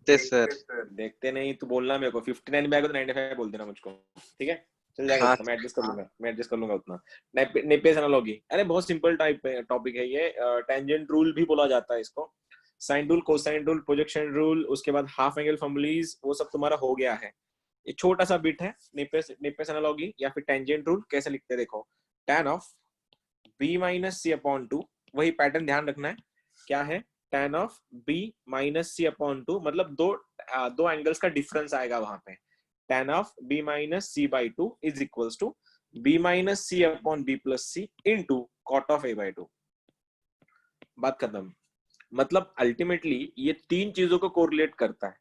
देखते सर। देखते नहीं तो बोलना मेरे को, 59 में आएगा तो 95 बोल देना मुझको, ठीक है? चल जाएगा हाँ उतना, मैं एडजस्ट कर लूंगा उतना। नेपियर्स एनालॉजी, अरे बहुत सिंपल टाइप टॉपिक है ये। टेंजेंट रूल भी बोला जाता है इसको, sine rule, cosine rule, projection rule, उसके बाद हाफ एंगल फॉर्मूलीज, वो सब तुम्हारा हो गया है। ये छोटा सा बिट है, नेपियर्स एनालॉजी या फिर टेंजेंट रूल कैसे लिखते हैं देखो। tan of b minus C upon two, वही पैटर्न ध्यान रखना है, क्या है? tan of b minus C upon two, मतलब दो एंगल्स का डिफरेंस आएगा वहां पे। tan of b minus C by two is equals to b minus C upon b plus C into cot of a by two. बात खत्म। मतलब ultimately ये तीन चीजों को कोरिलेट करता है।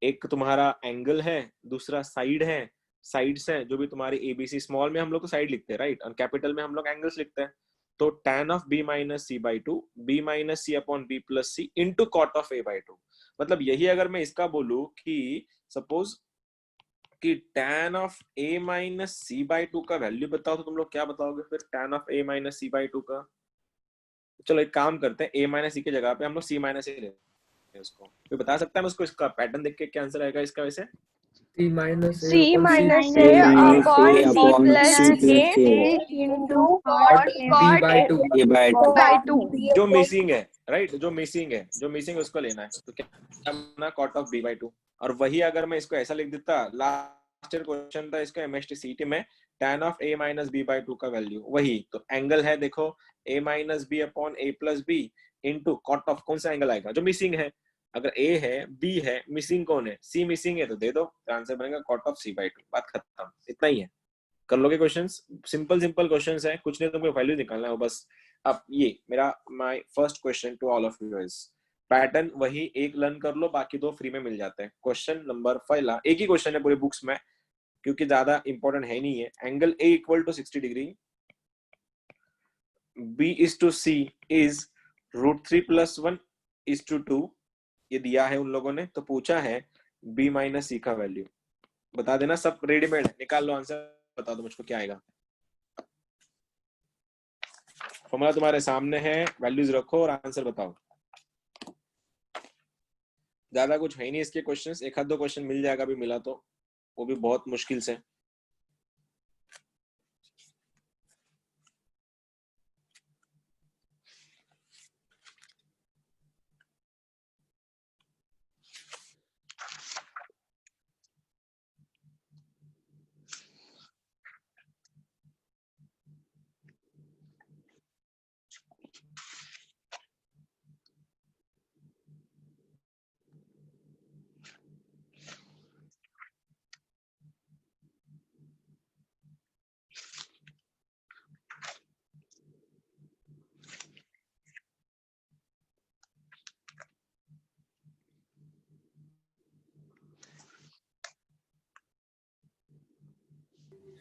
एक तुम्हारा एंगल है, दूसरा साइड है, साइड्स है जो भी तुम्हारी एबीसी, स्मॉल में हम लोग तो साइड लिखते हैं राइट, और कैपिटल में हम लोग एंगल्स लिखते हैं। तो tan of b minus C by two, b minus C upon b plus C into cot of a by two. मतलब यही अगर मैं इसका बोलूं कि सपोज कि tan of a minus C by two का वैल्यू बताओ, तो तुम लोग क्या बताओगे फिर tan of a minus C by two का? चलो एक काम करते हैं, a माइनस सी की जगह पे हम लोग c माइनस ए लेते हैं उसको। कोई बता सकता है उसको, इसका पैटर्न देख के क्या आंसर आएगा इसका वैसे? C minus A C upon minus C A upon A C upon plus C plus A K into cot B by 2 ये बाय by 2। जो मिसिंग है राइट, जो मिसिंग उसको लेना है, तो क्या करना? Cot of b by two. और वही अगर मैं इसको ऐसा लिख देता, लास्ट ईयर क्वेश्चन था इसका एमएसटी सीटी में, tan of a minus b by two का वैल्यू वही, तो एंगल है देखो a minus b upon a plus b into cot of, कौन सा एंगल आएगा? जो मिसिंग है। अगर a है, b है, मिसिंग कौन है? c मिसिंग है, तो दे दो, आंसर बनेगा cot of c by two. बात खत्म, इतना ही है। कर लोगे क्वेश्चंस? सिंपल क्वेश्चंस है, कुछ नहीं, तुमको वैल्यू निकालना है बस। अब ये मेरा my first question to all of you is, pattern वही एक लर्न कर लो, बाकी दो फ्री में मिल जाते हैं। क्वेश्चन नंबर पहला, एक ही क्वेश्चन है पूरे बुक्स में, क्योंकि ज्यादा इंपॉर्टेंट है नहीं है। Angle A equal to 60 degree, B is two C is √3 + 1 is two 2, ये दिया है उन लोगों ने। तो पूछा है b माइनस सी का वैल्यू, बता देना, सब रेडीमेड है, निकाल लो आंसर, बता दो मुझको क्या आएगा। फॉर्मूला तुम्हारे सामने है, वैल्यूज रखो और आंसर बताओ। ज्यादा कुछ है नहीं इसके क्वेश्चंस, एक आध दो क्वेश्चन मिल जाएगा, भी मिला तो वो भी बहुत मुश्किल से।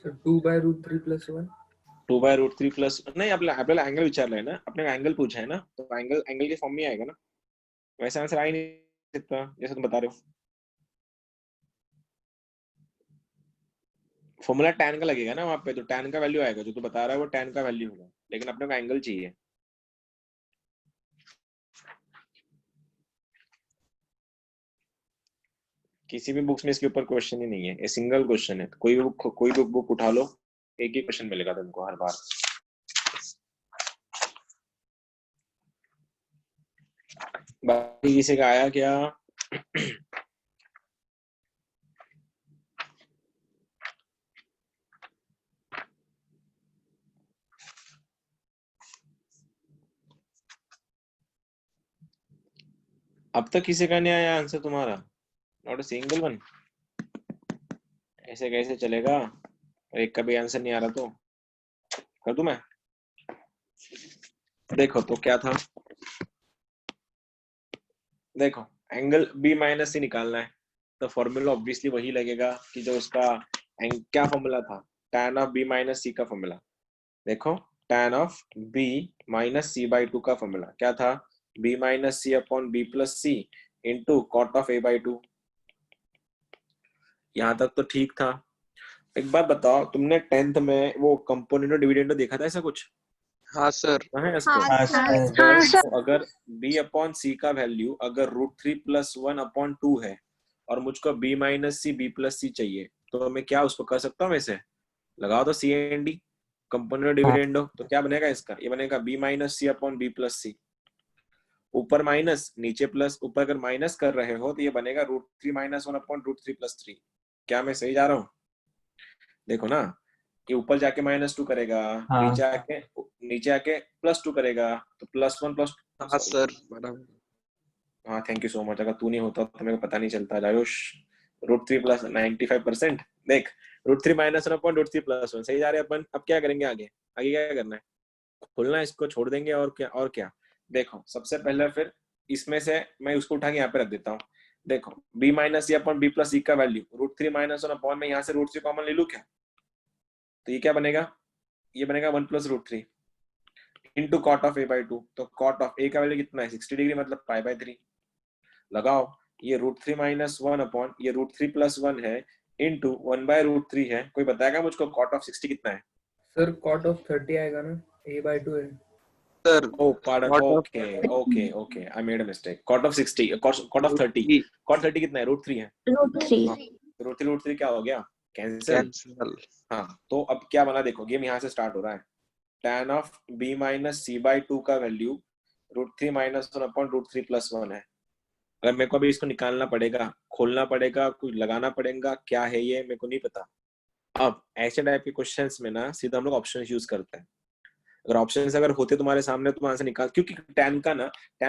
So 2 by √3 + 1 2 बाय √3 प्लस, नहीं आपल्याला एंगल विचारलाय ना, अपने एंगल पूछा है ना, तो एंगल के फॉर्म में आएगा ना, वैसे आंसर आ ही नहीं सकता जैसे तुम बता रहे हो। फॉर्मूला tan का लगेगा ना वहां पे, तो tan का वैल्यू आएगा, जो तू बता रहा है वो tan का वैल्यू होगा, लेकिन अपने को एंगल चाहिए। किसी भी बुक्स में इसके ऊपर क्वेश्चन ही नहीं है, ये सिंगल क्वेश्चन है। कोई भी बुक उठा लो, एक ही क्वेश्चन मिलेगा तुमको हर बार। बाकी किसी का आया क्या? अब तक किसी का नहीं आया आंसर तुम्हारा? Not a single one. ऐसे कैसे चलेगा? एक का भी आंसर नहीं आ रहा तो कर दूं मैं? देखो तो क्या था, देखो एंगल b माइनस सी निकालना है, तो फॉर्मूला ऑब्वियसली वही लगेगा कि जो उसका क्या फॉर्मूला था, tan of b minus C का फॉर्मूला। देखो tan of b minus C by two का फॉर्मूला क्या था? b minus C upon b plus C into cot of a by two. यहाँ तक तो ठीक था। एक बात बताओ, तुमने 10th में वो कंपोनेंट और डिविडेंड देखा था ऐसा कुछ? हाँ सर। है इसको। हाँ सर। तो अगर b अपॉन सी का वैल्यू अगर √3+1/2 है और मुझको b माइनस सी b प्लस सी चाहिए, तो मैं क्या उसको कर सकता हूँ वैसे, लगाओ तो सी एंड डी, कंपोनेंट डिविडेंड हो, तो क्या बनेगा इसका, ये बनेगा b minus C upon b plus सी, ऊपर माइनस नीचे प्लस, ऊपर अगर माइनस कर रहे हो तो ये बनेगा √3-1/√3+3। क्या मैं सही जा रहा हूँ? देखो ना, ये ऊपर जाके -2 करेगा, हाँ। नीचे आके +2 करेगा, तो +1 प्लस, हाँ सर बराबर। हाँ थैंक यू सो मच, अगर तू नहीं होता तो मेरे को पता नहीं चलता। आयुष √3 + 95%, देख √3-1/√3+1 सही जा रहे हैं अपन। अब क्या करेंगे आगे, आगे क्या करना है, खोलना है इसको, छोड़ देंगे और क्या, और क्या। देखो सबसे पहले फिर इसमें से मैं उसको उठा के यहाँ पे रख देता हूँ। देखो b minus C upon b plus सी का वैल्यू √3-1 अपॉन में यहाँ से √3 कॉमन ले लूँ क्या, तो ये क्या बनेगा, ये बनेगा 1 + √3 इंटू कॉट ऑफ a/2। तो कॉट ऑफ a का वैल्यू कितना है 60 डिग्री, मतलब π/3 लगाओ। ये √3-1 अपॉन ये √3+1 है इंटू 1/√3 है। कोई बताएगा मुझको कॉट ऑफ 60 कितना है? सर कॉट ऑफ 30 आएगा ना, a/2 है sir Oh, pardon. Cot of Okay. I made a mistake. Cot of 60, cot of 30. √3 Cot 30 कितना है? √3 है। √3 √3 क्या हो गया? कैंसिल। कैंसिल। हाँ, तो अब क्या बना, देखो गेम यहाँ से स्टार्ट हो रहा है। tan of b minus c/2 का वैल्यू √3-1/√3+1 है। अगर मेरे को अभी इसको निकालना पड़ेगा, खोलना पड़ेगा, कुछ लगाना पड़ेगा, क्या है ये मेरे को नहीं पता। अब ऐसे टाइप के क्वेश्चंस में ना सीधा हम लोग ऑप्शन यूज करते हैं। अगर ऑप्शंस अगर होते तुम्हारे सामने तो आंसर निकाल, क्योंकि tan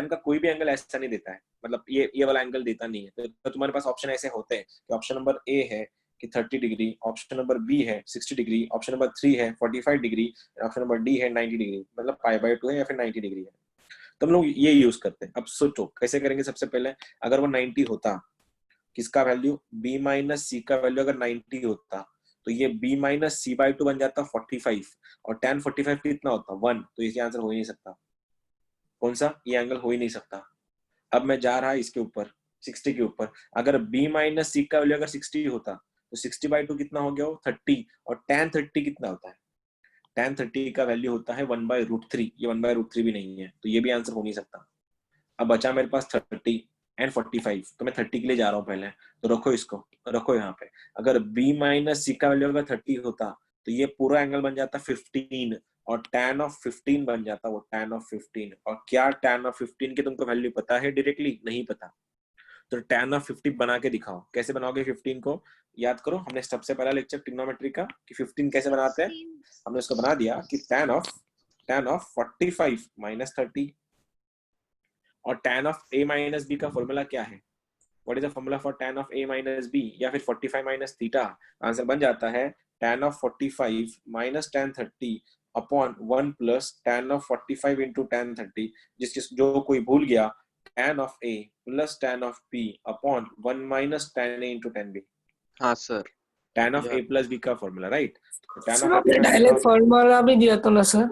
का कोई भी एंगल ऐसा नहीं देता है, मतलब ये वाला एंगल देता नहीं है। तो तुम्हारे पास ऑप्शन ऐसे होते हैं कि ऑप्शन नंबर ए है कि 30 डिग्री, ऑप्शन नंबर बी है 60 डिग्री, ऑप्शन नंबर 3 है 45 डिग्री, ऑप्शन नंबर डी है 90 डिग्री, मतलब π/2 है या फिर 90 डिग्री है। तो हम लोग ये यूज करते हैं। अब सोचो कैसे करेंगे। सबसे पहले अगर वो 90 होता, किसका वैल्यू, b माइनस सी का वैल्यू अगर 90 होता, तो ये b माइनस c/2 बन जाता 45, और tan 45 कितना होता 1, तो इसका आंसर हो ही नहीं सकता। कौन सा, ये एंगल हो ही नहीं सकता। अब मैं जा रहा इसके ऊपर 60 के ऊपर, अगर b माइनस सी का वैल्यू अगर 60 होता तो 60/2 कितना हो गया, 30, और tan 30 कितना होता है, tan 30 का वैल्यू होता है 1/√3, ये 1/√3 भी नहीं है, तो ये भी आंसर हो नहीं सकता। अब बचा मेरे पास 30 एंड 45, तो मैं 30 के लिए जा रहा हूँ पहले, तो रखो इसको, रखो यहाँ पे। अगर b माइनस सी का वैल्यू अगर 30 होता तो ये पूरा एंगल बन जाता 15, और tan ऑफ 15 बन जाता वो tan ऑफ 15। और क्या tan ऑफ 15 की तुमको वैल्यू पता है डायरेक्टली? नहीं पता। तो tan ऑफ 50 बना के दिखाओ। कैसे बनाओगे 15 को, याद करो हमने सबसे पहला लेक्चर ट्रिग्नोमेट्री का कि 15 कैसे बनाते हैं। हमने उसको बना दिया कि tan ऑफ 45 माइनस 30, और tan of a minus B का फॉर्मूला क्या है, what is the formula for tan of a minus B, या फिर 45 माइनस थीटा। आंसर बन जाता है tan of 45 minus tan 30 upon 1 plus tan of 45 into tan 30, जो कोई भूल गया, tan of a plus tan of b upon 1 minus tan a into tan b। हाँ sir. tan of a plus b का formula, right. tan sir of आपने direct formula भी दिया था ना सर?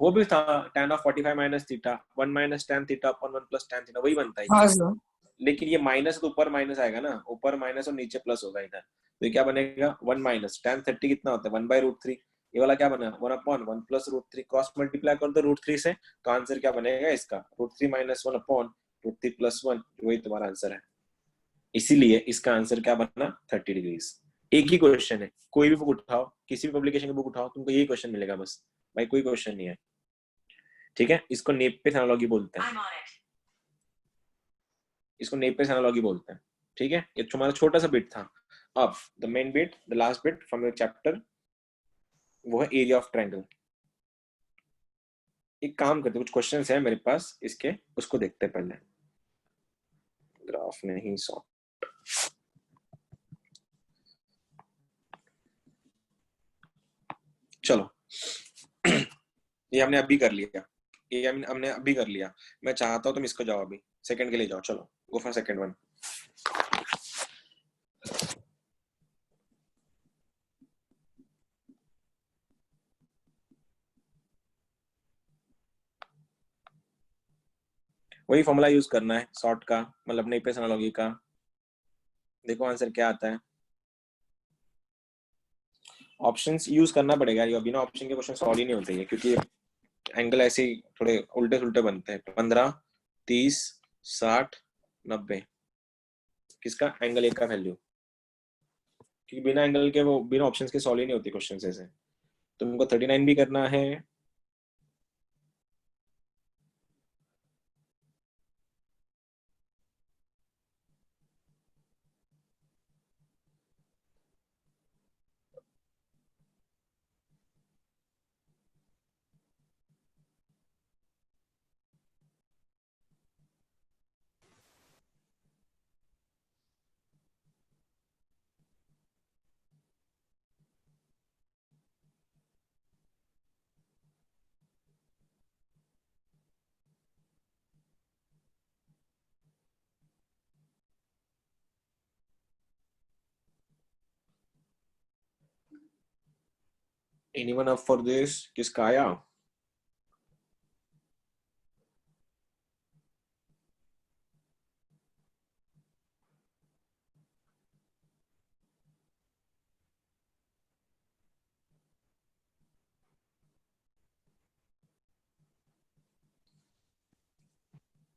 वो भी था, tan of 45 minus theta 1 minus tan theta upon 1 plus tan theta, वही बनता है। हाँ सर। लेकिन ये माइनस तो ऊपर माइनस आएगा ना, ऊपर माइनस और नीचे प्लस होगा इधर, तो ये क्या बनेगा 1 माइनस tan 30 कितना होता है 1/√3, ये वाला क्या बना 1 अपॉन 1 प्लस √3, क्रॉस मल्टीप्लाई कर दो √3 से, तो आंसर क्या बनेगा इसका √3 माइनस 1 अपॉन √3 प्लस 1, वही तुम्हारा आंसर है। इसीलिए इसका आंसर क्या बना 30 डिग्रीज। एक ही क्वेश्चन है, कोई भी बुक उठाओ, किसी भी पब्लिकेशन की बुक उठाओ, तुमको यही क्वेश्चन मिलेगा बस, भाई कोई क्वेश्चन नहीं है। ठीक है, इसको नेपेस एनालॉजी बोलते हैं, इसको नेपेस एनालॉजी बोलते हैं। ठीक है, ये तुम्हारा छोटा सा बिट था। अब the main bit, the last bit from the chapter, वो है एरिया ऑफ ट्रायंगल। एक काम करते, कुछ क्वेश्चंस है मेरे पास इसके, उसको देखते हैं पहले। ग्राफ नहीं सॉर्ट, चलो ये हमने अभी कर लिया, ये हमने अभी कर लिया। मैं चाहता हूं तुम इसको जाओ, अभी सेकंड के लिए जाओ, चलो गो फॉर सेकंड वन। वही फॉर्मूला यूज करना है सॉर्ट का, मतलब नेपेस एनालॉजी का। देखो आंसर क्या आता है। ऑप्शंस यूज करना पड़ेगा, ये बिना ऑप्शन के क्वेश्चन सॉल्व ही नहीं होते हैं, क्योंकि एंगल ऐसे ही थोड़े उल्टे सुल्टे बनते हैं। 15, 30, 60, 90, किसका एंगल ए का वैल्यू, क्योंकि बिना एंगल के वो बिना ऑप्शंस के सॉल्व ही नहीं होती क्वेश्चन ऐसे। तुमको 39 भी करना है, एनीवन अप फॉर दिस, किसका आया?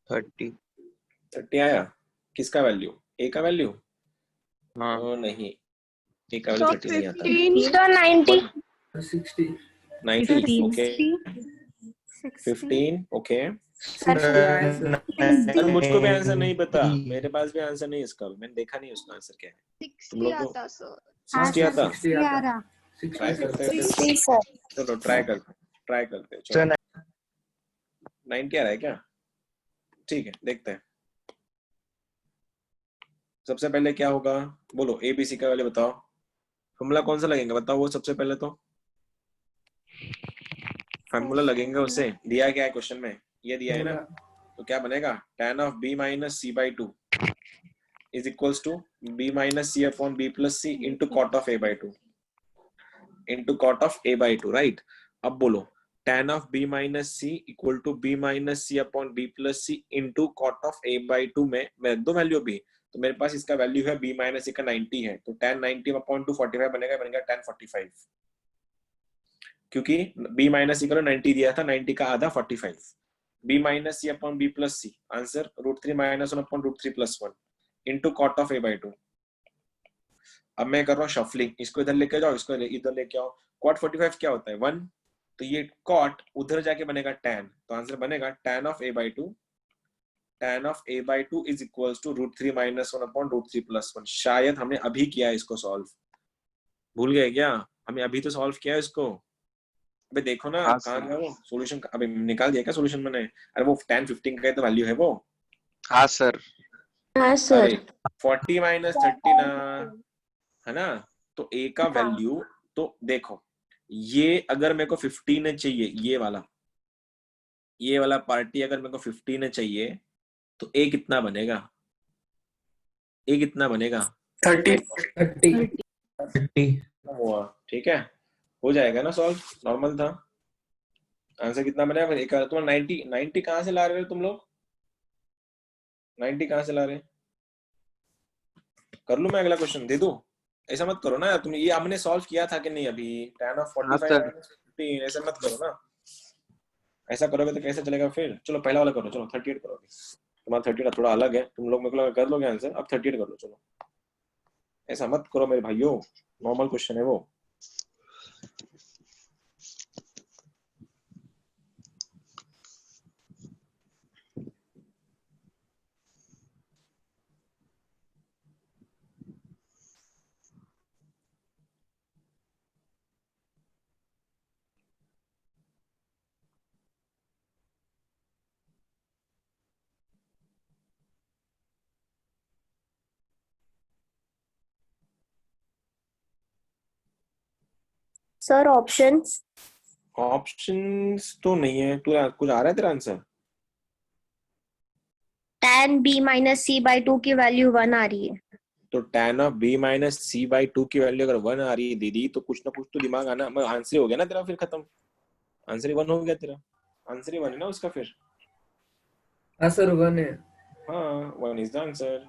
थर्टी। 30 आया, किसका वैल्यू, ए का वैल्यू? हाँ नहीं, ए का वैल्यू 30 नहीं आता। 90 60 90, ओके 15, ओके। 60 आया सर। यार मुझको भी आंसर नहीं पता, मेरे पास भी आंसर नहीं इसका, मैंने देखा नहीं उसका आंसर क्या है। तुम लोग को 60 आता? 60 आता। ट्राई 60 करते हैं सर। फिर, चलो ट्राई करते हैं, चलो 90 आ रहा है क्या? ठीक है, देखते हैं। सबसे पहले क्या होगा, बोलो ए बी सी का वाले बताओ, फॉर्मूला कौन सा लगेगा बताओ वो सबसे पहले। तो फॉर्मूला लगेगा उससे, दिया क्या है क्वेश्चन में, ये दिया है ना, तो क्या बनेगा, tan of b minus C by 2 is equals to b minus C upon b plus C into cot of a by 2 into cot of a by 2, right. अब बोलो tan of b minus C equal to b minus C upon b plus C into cot of a by 2 में मैं दो value भी, तो मेरे पास इसका value है b माइनस सी का 90 है, तो tan 90 अपॉन 2 45 बनेगा tan 45, क्योंकि b माइनस सी का 90 दिया था, 90 का आधा 45, b minus C upon b plus C, answer √3 minus 1 upon √3 plus 1 into cot of a by 2। अब मैं कर रहा हूँ शफलिंग, इसको इधर लेके जाओ, इसको इधर लेके आओ। कॉट 45 क्या होता है 1, तो ये कॉट उधर जाके बनेगा tan, तो आंसर बनेगा tan of a by 2, tan of a by 2 is equals to √3 minus 1 upon √3 plus 1। शायद हमने अभी किया इसको सॉल्व, भूल गए क्या? हमें अभी तो सॉल्व किया इसको। अबे देखो ना, हाँ कहाँ सर। गया वो सॉल्यूशन, अबे निकाल दिया क्या सॉल्यूशन मैंने? अरे वो tan 15 का तो वैल्यू है वो। हाँ सर। अरे 40 माइनस 30 ना, है ना, तो a का वैल्यू, तो देखो ये अगर मेरे को 15 चाहिए, ये वाला पार्टी अगर मेरे को 15 चाहिए, तो a कितना बनेगा, a कितना बनेगा? 30 हुआ, ठीक है, हो जाएगा ना सॉल्व, नॉर्मल था। आंसर कितना बनेगा फिर, एक तुम 90 कहाँ से ला रहे हो तुम लोग, 90 कहाँ से ला रहे? कर लूं मैं अगला क्वेश्चन, दे दूं? ऐसा मत करो ना तुम, ये हमने सॉल्व किया था कि नहीं अभी, tan ऑफ 45 सर। माइनस 15, ऐसा मत करो ना, ऐसा करोगे तो कैसे चलेगा फिर। चलो पहला वाला करो, चलो 38 करो, तुम्हारा 38 थोड़ा अलग है, तुम लोग मेरे को लगा कर लोगे आंसर, अब 38 कर लो चलो, ऐसा मत करो मेरे भाइयों, नॉर्मल क्वेश्चन है वो। सर ऑप्शंस ऑप्शंस तो नहीं है, तू कुछ आ रहा है तेरा answer? tan b minus C by 2 की वैल्यू 1 आ रही है, तो tan of b minus C by 2 की वैल्यू अगर 1 आ रही है दीदी, तो कुछ ना कुछ तो दिमाग आना, आंसर हो गया ना तेरा, फिर खत्म, आंसर ही 1 हो गया तेरा, आंसर ही 1 है ना उसका फिर। हाँ सर 1 है। हाँ 1 इज द आंसर,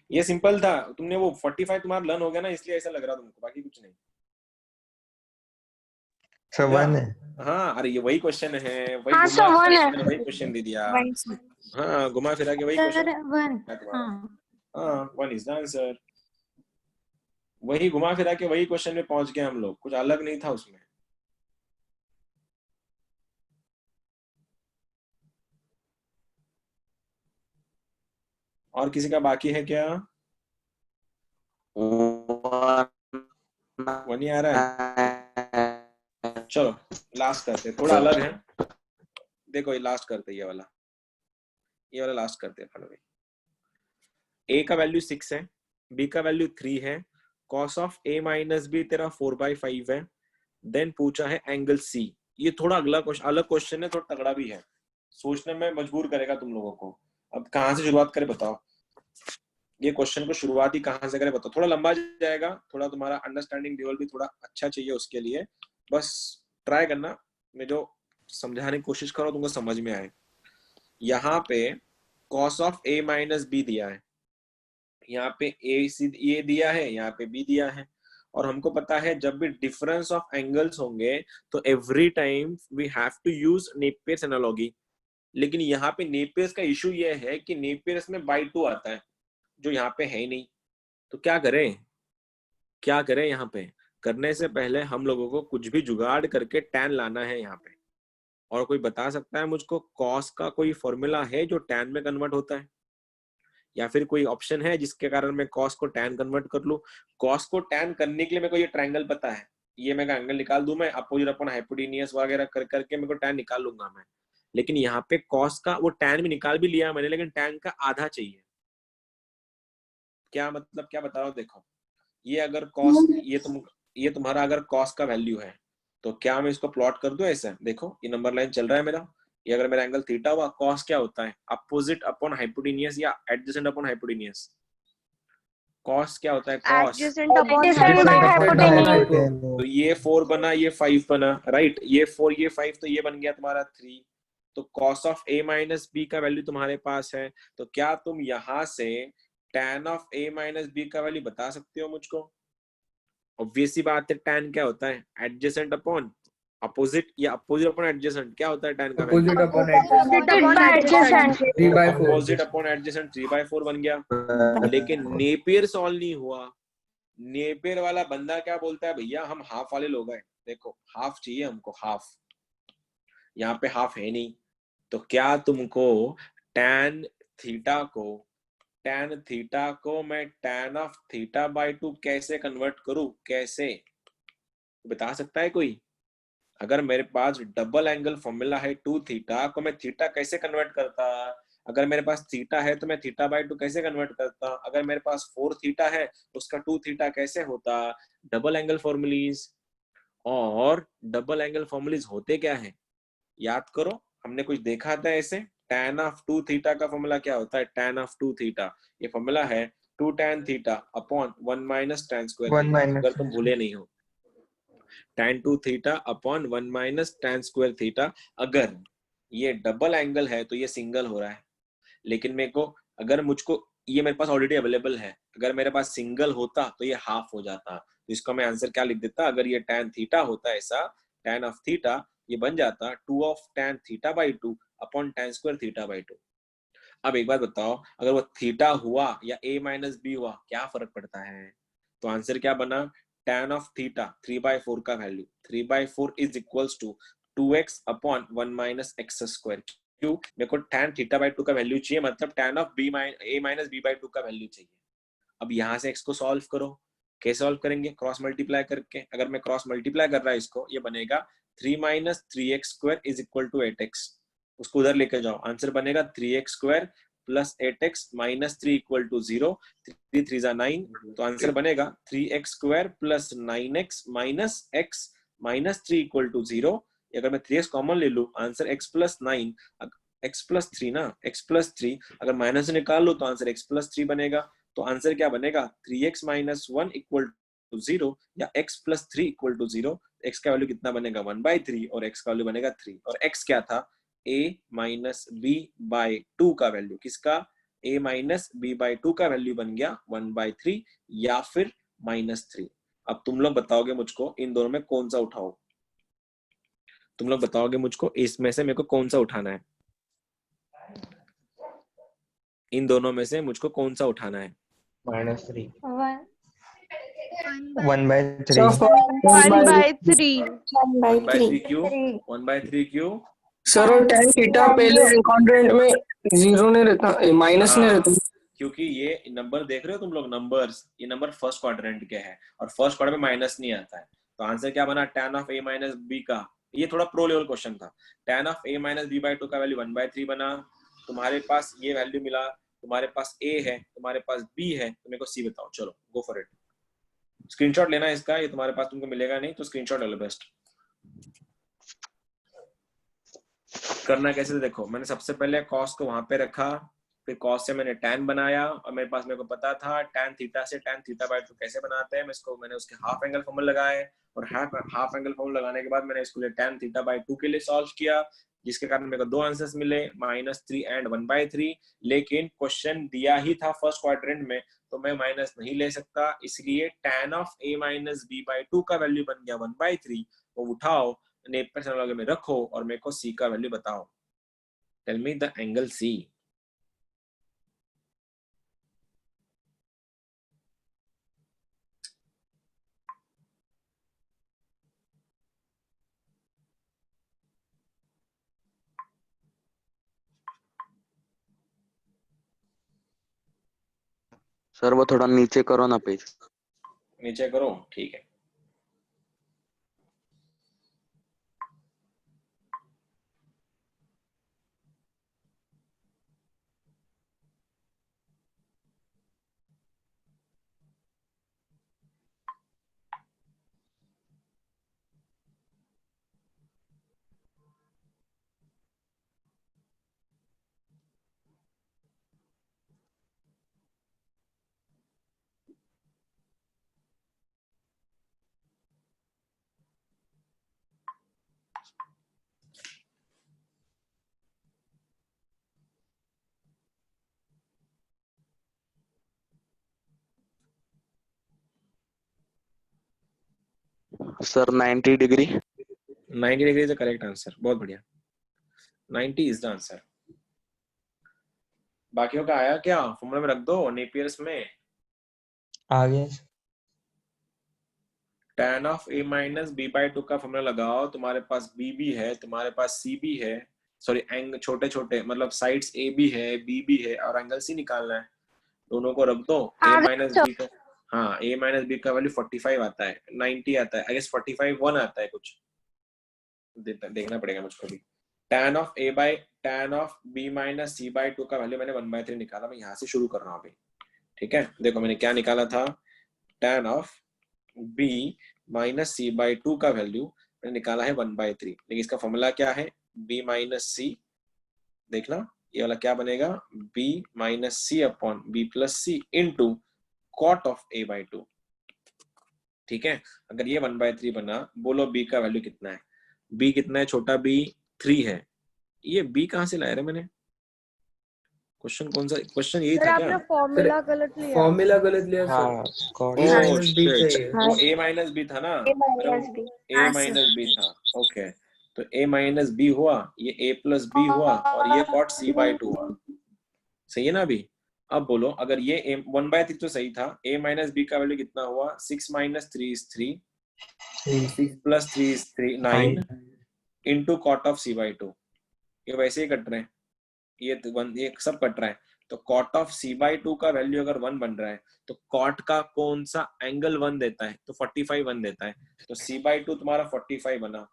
ये सिंपल था, तुमने वो 45 तुम्हारा लर्न हो गया ना, इसलिए ऐसा लग रहा तुमको, बाकी कुछ नहीं। सर वन है। हाँ अरे ये वही क्वेश्चन है, वही हाँ, घुमा सर, वन फिरा है। के मैंने वही क्वेश्चन दे दिया। One sir. हाँ घुमा फिरा के वही सर क्वेश्चन वन। है तुम्हारा। हाँ हाँ वन इज द आंसर। वही घुमा फिरा के वही क्वेश्चन में पहुंच गए हम लोग, कुछ अलग नहीं था उसमें। और किसी का बाकी है क्या? वन ही आ रहा है। चलो लास्ट करते, थोड़ा अलग है। देखो ये लास्ट करते, ये वाला लास्ट करते हैं। भाई ए का वैल्यू 6 है, बी का वैल्यू 3 है, cos of A minus B तेरा 4/5 है। देन पूछा है एंगल सी। ये थोड़ा अलग क्वेश्चन है, थोड़ा तगड़ा भी है, सोचने में मजबूर करेगा तुम लोगों को। अब कहाँ से शुरुआत करें बताओ, ये क्वेश्चन को शुरुआत ही कहाँ से करें बताओ। थोड़ा लंबा जाएगा, थोड़ा तुम्हारा अंडरस्टैंडिंग लेवल भी थोड़ा अच्छा चाहिए उसके लिए। बस ट्राई करना, मैं जो समझाने की कोशिश कर रहा हूँ तुमको समझ में आए। यहाँ पे cos of A minus B दिया है, यहाँ पे ए दिया है, यहाँ पे बी दिया है। और हमको पता है जब भी डिफरेंस ऑफ एंगल्स होंगे तो every time we have to use Napier's analogy. लेकिन यहाँ पे नेपियर्स का इशू ये है कि नेपियर्स में बाई 2 आता है, जो यहाँ पे है ही नहीं। तो क्या करें यहाँ पे? करने से पहले हम लोगों को कुछ भी जुगाड़ करके टैन लाना है यहाँ पे। और कोई बता सकता है मुझको कॉस का कोई फॉर्मूला है जो टैन में कन्वर्ट होता है, या फिर कोई ऑप्शन है जिसके कारण मैं कॉस को टैन कन्वर्ट कर लूं? कॉस को टैन करने के लिए मेरे को ये ट्रायंगल पता है, ये मैं एंगल निकाल दूं, मैं अपोजिट अपॉन हाइपोटेनियस वगैरह कर करके मेरे को टैन निकाल लूंगा मैं। लेकिन यहाँ पे कॉस का वो टैन भी निकाल भी लिया मैंने, लेकिन टैन का आधा चाहिए। क्या मतलब, क्या बता रहा हूँ देखो, ये अगर कॉस, ये तुम्हारा अगर कॉस का वैल्यू है तो क्या मैं इसको प्लॉट कर दूं ऐसे? देखो ये नंबर लाइन चल रहा है मेरा, ये अगर मेरा एंगल थीटा हुआ, कॉस क्या होता है? अपोजिट अपॉन हाइपोटेनियस या एडजेसेंट अपॉन हाइपोटेनियस। कॉस क्या होता है? Cos adjacent upon Adjacent by hypotenuse। तो ये 4 बना, ये 5 बना, राइट? ये 4 ये 5, तो ये बन गया तुम्हारा 3। तो cos of A minus B का वैल्यू तुम्हारे पास है, तो क्या तुम यहाँ से tan of A minus B का वैल्यू बता सकते हो मुझको? ऑब्वियस सी बात है, tan क्या होता है? एडजेसेंट अपॉन अपोजिट, या अपोजिट अपॉन एडजेसेंट। क्या होता है tan का value? Opposite upon adjacent Adjacent। 3/4 opposite upon adjacent 3/4 बन गया। लेकिन नेपियर सॉल्व नहीं हुआ। नेपियर वाला बंदा क्या बोलता है, भैया हम हाफ वाले लोग हैं, देखो हाफ चाहिए हमको, हाफ। यहाँ पे हाफ है नहीं, तो क्या तुमको tan थीटा को मैं tan ऑफ θ/2 कैसे कन्वर्ट करूं? कैसे बता सकता है कोई? अगर मेरे पास डबल एंगल फॉर्मूला है 2 थीटा को मैं थीटा कैसे कन्वर्ट करता? अगर मेरे पास थीटा है तो मैं θ/2 कैसे कन्वर्ट करता? अगर मेरे पास 4 थीटा है उसका 2 थीटा कैसे होता? Double angle formulae. और डबल एंगल फॉर्मूलीज होते क्या है याद करो, हमने कुछ देखा था ऐसे। tan ऑफ 2 थीटा का फॉर्मूला क्या होता है? tan ऑफ 2 थीटा, ये फॉर्मूला है 2 tan theta upon 1 minus tan square theta. अगर तुम भूले नहीं हो, tan 2 theta upon 1 minus tan square theta. अगर ये डबल एंगल है तो ये सिंगल हो रहा है, लेकिन मेरे को, अगर मुझको, ये मेरे पास ऑलरेडी अवेलेबल है, अगर मेरे पास सिंगल होता तो ये हाफ हो जाता। तो इसका मैं आंसर क्या लिख देता? अगर ये tan थीटा होता ऐसा, tan ऑफ थीटा, ये बन जाता 2 of tan θ/2 upon tan square θ/2। अब एक बात बताओ, अगर वो थीटा हुआ या a माइनस बी हुआ, क्या फर्क पड़ता है? तो आंसर क्या बना? tan ऑफ थीटा 3/4 का value 3/4 is equals to 2x upon 1 minus X square. क्यों? मेरे को tan θ/2 का वैल्यू चाहिए, मतलब tan of a minus b/2 का वैल्यू चाहिए। अब यहाँ से x को सॉल्व करो। कैसे सॉल्व करेंगे? क्रॉस मल्टीप्लाई करके। अगर मैं क्रॉस मल्टीप्लाई कर रहा है इसको, ये बनेगा 3 minus 3x square is equal to 8x। उसको उधर लेके जाओ, आंसर बनेगा 3x square plus 8x minus 3 equal to 0। 3 3 जा 9, तो आंसर बनेगा 3x square plus 9x minus x minus 3 equal to 0। अगर मैं 3x कॉमन ले लूं, answer x plus 9, x plus 3 ना, x प्लस 3 अगर माइनस से निकाल लो तो आंसर x प्लस 3 बनेगा। तो आंसर क्या बनेगा? 3x माइनस 1 इक्वल टू 0 या x plus 3 equal to 0। x का वैल्यू कितना बनेगा? 1/3 और x का वैल्यू बनेगा 3। और x क्या था? a माइनस b/2 का वैल्यू। किसका? a माइनस b/2 का वैल्यू बन गया 1/3 या फिर -3। अब तुम लोग बताओगे मुझको इन दोनों में कौन सा उठाओ। तुम लोग बताओगे मुझको इसमें से मेरे को कौन सा उठाना है, इन दोनों में से मुझको कौन सा उठाना है। -3 सर 1/3 1/3 क्यों? 1/3 क्यों? सर और tan थीटा पहले कॉन्ड्रेंट में जीरो नहीं रहता, माइनस नहीं हाँ, रहता। क्योंकि ये नंबर देख रहे हो तुम लोग, नंबर्स, ये नंबर फर्स्ट क्वाड्रेंट के है और फर्स्ट क्वाड्रेंट में माइनस नहीं आता है। तो आंसर क्या बना, tan of a minus b का, ये थोड़ा प्रो लेवल क्वेश्चन था। tan of a minus b/2 का वैल्यू 1/3 बना। तुम्हारे पास ये वैल्यू मिला, तुम्हारे पास a है, तुम्हारे पास b है, तो मेरे को c बताओ। चलो गो फॉर इट। स्क्रीनशॉट लेना इसका, ये तुम्हारे पास तुमको मिलेगा नहीं तो स्क्रीनशॉट ले लो बेस्ट। करना कैसे थे देखो, मैंने सबसे पहले cos को वहां पे रखा, फिर cos से मैंने tan बनाया और मेरे पास, मेरे को पता था tan थीटा से tan थीटा/2 कैसे बनाते हैं। मैंने उसके हाफ एंगल फॉर्मूला लगाए और हाफ एंगल फॉर्मूला लगाने के बाद मैंने इसको लिए tan थीटा/2 के लिए सॉल्व किया, जिसके कारण मेरे को दो आंसर्स मिले, -3 एंड 1/3। लेकिन क्वेश्चन दिया ही था फर्स्ट क्वाड्रेंट में, तो मैं माइनस नहीं ले सकता, इसलिए tan of a minus b/2 का वैल्यू बन गया 1/3। वो उठाओ, नेपियर एनालॉजी में रखो और मेरे को c का वैल्यू बताओ। Tell me the angle c। Sir वो थोड़ा नीचे करो ना पेज। नीचे करो, ठीक है। Sir 90 degree. 90 degree is the correct answer, बहुत बढ़िया, 90 इज द आंसर। बाकियों का आया क्या, फॉर्मूला में रख दो नेपियर्स में। आगे tan of a minus b/2 का फॉर्मूला लगाओ, तुम्हारे पास b भी है, तुम्हारे पास c भी है, सॉरी एंग छोटे छोटे मतलब साइड्स a भी है, b भी है और एंगल c निकालना है। दोनों को रख दो, a माइनस b का, हाँ a माइनस b का वैल्यू 45 आता है, 90 आता है, आई गेस 45 1 आता है कुछ, देखना पड़ेगा मुझको भी। tan of b minus c/2 का वैल्यू मैंने 1/3 निकाला, मैं यहाँ से शुरू कर रहा हूँ अभी, ठीक है। देखो मैंने क्या निकाला था, tan of b minus c/2 का वैल्यू मैंने निकाला है 1/3, लेकिन इसका फॉर्मूला क्या है, b माइनस c, देखना ये वाला क्या बनेगा, b minus c upon b plus c into cot of a/2, ठीक है। अगर ये 1/3 बना, बोलो b का वैल्यू कितना है, b कितना है, छोटा b 3 है। ये b कहाँ से लाया रे मैंने, क्वेश्चन कौन सा, क्वेश्चन यही था क्या? फॉर्मूला गलत लिया सर। हाँ cot A oh minus b shit, चाहिए। वो a माइनस b था ना, A minus B. a minus b था, ओके। तो a माइनस b हुआ, ये a प्लस b हुआ और ये कॉट c/2 हुआ, सही है ना अभी। अब बोलो अगर ये 1/3 तो सही था, a माइनस b का वैल्यू कितना हुआ, 6 minus 3 is 3 plus 3 is 3 9 into cot of c/2, ये वैसे ही कट रहे हैं, ये सब कट रहा है। तो कॉट ऑफ c/2 का वैल्यू अगर 1 बन रहा है तो कॉट का कौन सा एंगल 1 देता है, तो 45 1 देता है, तो c/2 तुम्हारा 45 बना,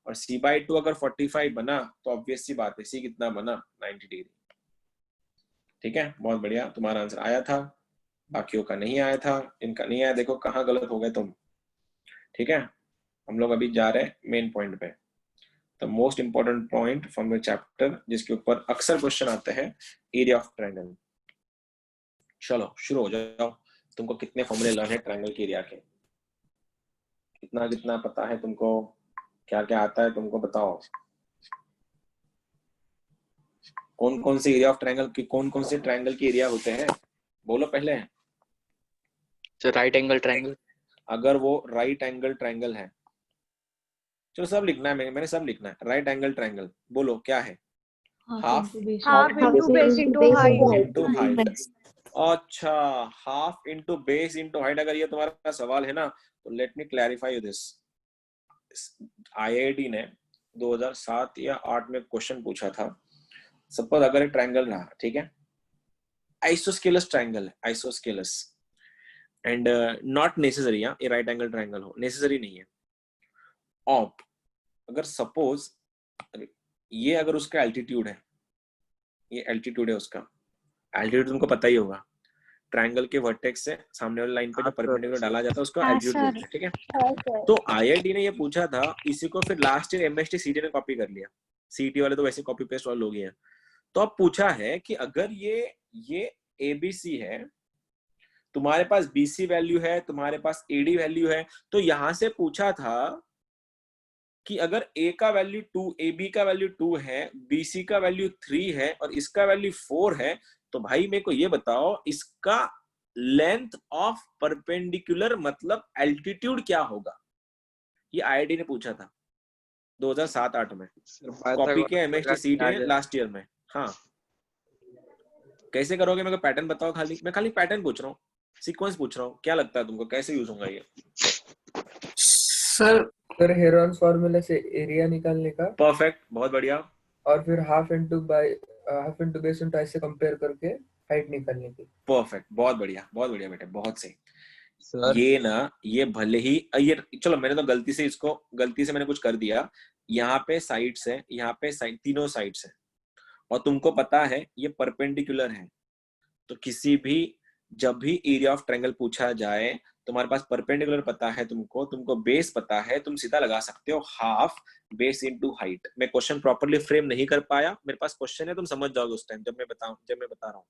और c/2 अगर 45 बना तो ऑब्वियस सी बात है c कितना बना, 90 डिग्री, ठीक है। बहुत बढ़िया, तुम्हारा आंसर आया था, बाकियों का नहीं आया था, इनका नहीं आया, देखो कहाँ गलत हो गए तुम, ठीक है। हम लोग अभी जा रहे हैं मेन पॉइंट पे, the most important point from the chapter, जिसके ऊपर अक्सर क्वेश्चन आते हैं, एरिया ऑफ ट्रायंगल। चलो शुरू हो जाओ, तुमको कितने फॉर्मूले लर्न है ट्रायंगल के एरिया के, कितना कितना पता है तुमको, क्या क्या आता है तुमको, बताओ। कौन कौन से एरिया ऑफ ट्रायंगल की, कौन कौन से ट्रायंगल के एरिया होते हैं, बोलो पहले। Right angle triangle. अगर वो राइट एंगल ट्रायंगल है चलो सब लिखना है, मैंने सब लिखना है। राइट एंगल ट्रायंगल बोलो क्या है? Half half into base into height. Into height. अच्छा, half into base into height. अगर ये तुम्हारा सवाल है ना तो let me clarify this. IIT ने 2007 या 8 में क्वेश्चन पूछा था। सपोज अगर एक ट्रायंगल रहा, ठीक है, आइसोस्केलस ट्रायंगल है, आइसोस्केलस, एंड नॉट नेसेसरी ये राइट एंगल ट्रायंगल हो, नेसेसरी नहीं है। ऑप अगर सपोज ये अगर उसका एल्टीट्यूड है, ये एल्टीट्यूड है उसका, एल्टीट्यूड तुमको पता ही होगा, ट्रायंगल के वर्टेक्स से सामने वाली लाइन पे जो परपेंडिकुलर डाला जाता है उसको एल्टीट्यूड बोलते हैं, ठीक है। तो आईआईटी ने ये पूछा था, इसी को फिर लास्ट ईयर एमएसटी सीटी ने कॉपी कर लिया। सीटी वाले तो वैसे कॉपी पेस्ट वाले लोग ही हैं। तो अब पूछा है कि अगर ये एबीसी है, तुम्हारे पास बीसी वैल्यू है, तुम्हारे पास एडी वैल्यू है, तो यहां से पूछा था कि अगर ए का वैल्यू 2, ए बी का वैल्यू 2 है, बीसी का वैल्यू 3 है और इसका वैल्यू 4 है, तो भाई मेरे को ये बताओ इसका लेंथ ऑफ परपेंडिकुलर मतलब एल्टीट्यूड क्या होगा। ये आईआईटी ने पूछा था 2007-8 में, कॉपी किया एमएसटी सीटी ने लास्ट ईयर में। हाँ, कैसे करोगे मेरे को पैटर्न बताओ। खाली मैं खाली पैटर्न पूछ रहा हूँ, सीक्वेंस पूछ रहा हूँ, क्या लगता है तुमको कैसे यूज होगा ये? सर हेरोन्स फॉर्मूला से एरिया निकालने का। परफेक्ट, बहुत बढ़िया। और फिर हाफ इंटू बेस इंटू ऐसे कंपेयर करके हाइट निकालने की। परफेक्ट, बहुत बढ़िया बेटे, बहुत सही। सर ये ना, ये भले ही ये, चलो मैंने तो गलती से मैंने कुछ कर दिया। यहाँ पे साइड्स है, यहाँ पे साइड, तीनों साइड्स है, और तुमको पता है ये परपेंडिकुलर है। तो किसी भी जब भी एरिया ऑफ ट्रायंगल पूछा जाए, तुम्हारे पास परपेंडिकुलर पता है, तुमको बेस पता है, तुम सीधा लगा सकते हो हाफ बेस इनटू हाइट। मैं क्वेश्चन प्रॉपर्ली फ्रेम नहीं कर पाया, मेरे पास क्वेश्चन है, तुम समझ जाओगे उस टाइम जब मैं बता रहा हूँ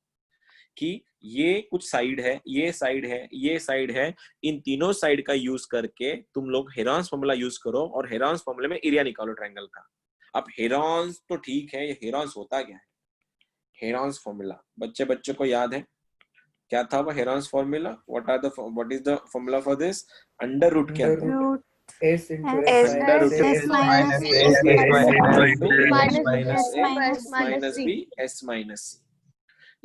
कि ये कुछ साइड है, ये साइड है, ये साइड है। इन तीनों साइड का यूज करके तुम लोग हेरॉन्स फॉर्मूला यूज करो और हेरॉन्स फॉर्मूले में एरिया निकालो ट्रायंगल का। अब हेरॉन्स तो ठीक है, ये हेरॉन्स होता क्या है? हेरॉन्स फॉर्मूला बच्चे को याद है क्या था वो Heron's formula? What is the formula for this? Under root के अंदर S into S under root S minus minus B S minus C.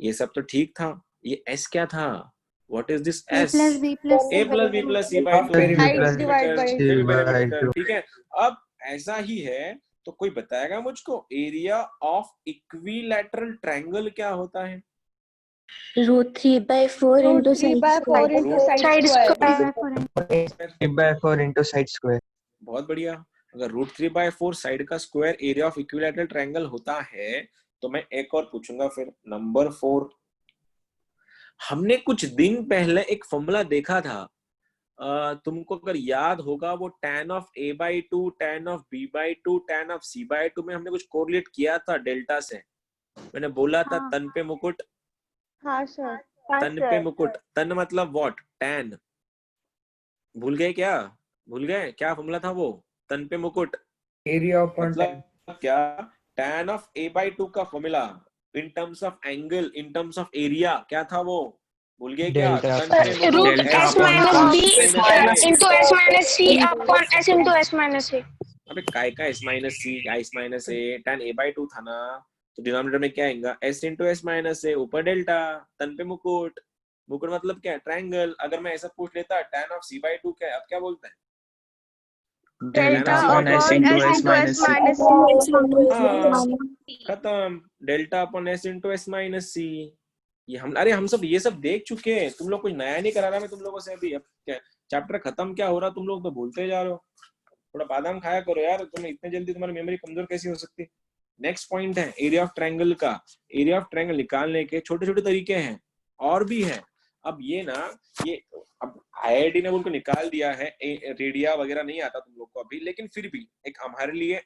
ये सब तो ठीक था। ये एस क्या था? What is this S? A plus B plus C by 2, ठीक है। अब ऐसा ही है तो कोई बताएगा मुझको एरिया ऑफ इक्विलैटरल ट्रायंगल क्या होता है? Root 3/4 into side 3/4 into side square। 3/4 into side square। बहुत बढ़िया। अगर रूट 3/4 साइड का square area of equilateral triangle होता है, तो मैं एक और पूछूंगा फिर, नंबर 4। हमने कुछ दिन पहले एक फॉर्मूला देखा था, तुमको अगर याद होगा, वो tan of a/2, tan of b/2, tan of c/2 में हमने कुछ कोरिलेट किया था डेल्टा से। मैंने बोला था तन पे मुकुट, हाँ सर। तन पे मुकुट, तन मतलब व्हाट? tan। भूल गए क्या? भूल गए क्या फॉर्मूला था वो? तन पे मुकुट एरिया ऑफ मतलब क्या? tan of a/2 का formula in terms of angle, in terms of area क्या था वो? भूल गए क्या? Delta root s minus b into s minus c upon s into s minus a। अबे काय का s minus c, s minus a, tan a/2 था ना, तो डिनोमिनेटर में क्या आएगा? s into s minus a, ऊपर डेल्टा, तन पे मुकुट। मुकुट मतलब क्या? ट्रायंगल। अगर मैं ऐसा पूछ लेता tan of c/2 क्या है, अब क्या बोलते हैं? Delta upon s into s minus खत्म। Delta upon s into s minus c। ये हम सब ये सब देख चुके हैं, तुम लोग कुछ नया नहीं करा रहा मैं तुम लोगों से अभी। अब चैप्टर खत्म क्या हो रहा, तुम लोग तो भूलते जा रहे हो। थोड़ा बादाम खाया करो यार, तुम्हें इतने जल्दी तुम्हारी मेमोरी कमजोर कैसी हो सकती है? नेक्स्ट पॉइंट है एरिया ऑफ ट्रायंगल का। एरिया ऑफ ट्रायंगल निकालने के छोटे छोटे तरीके हैं, और भी हैं। अब ये ना, ये अब आईआईटी ने बोल निकाल दिया है, रेडिया वगैरह नहीं आता तुम लोग को अभी, लेकिन फिर भी एक हमारे लिए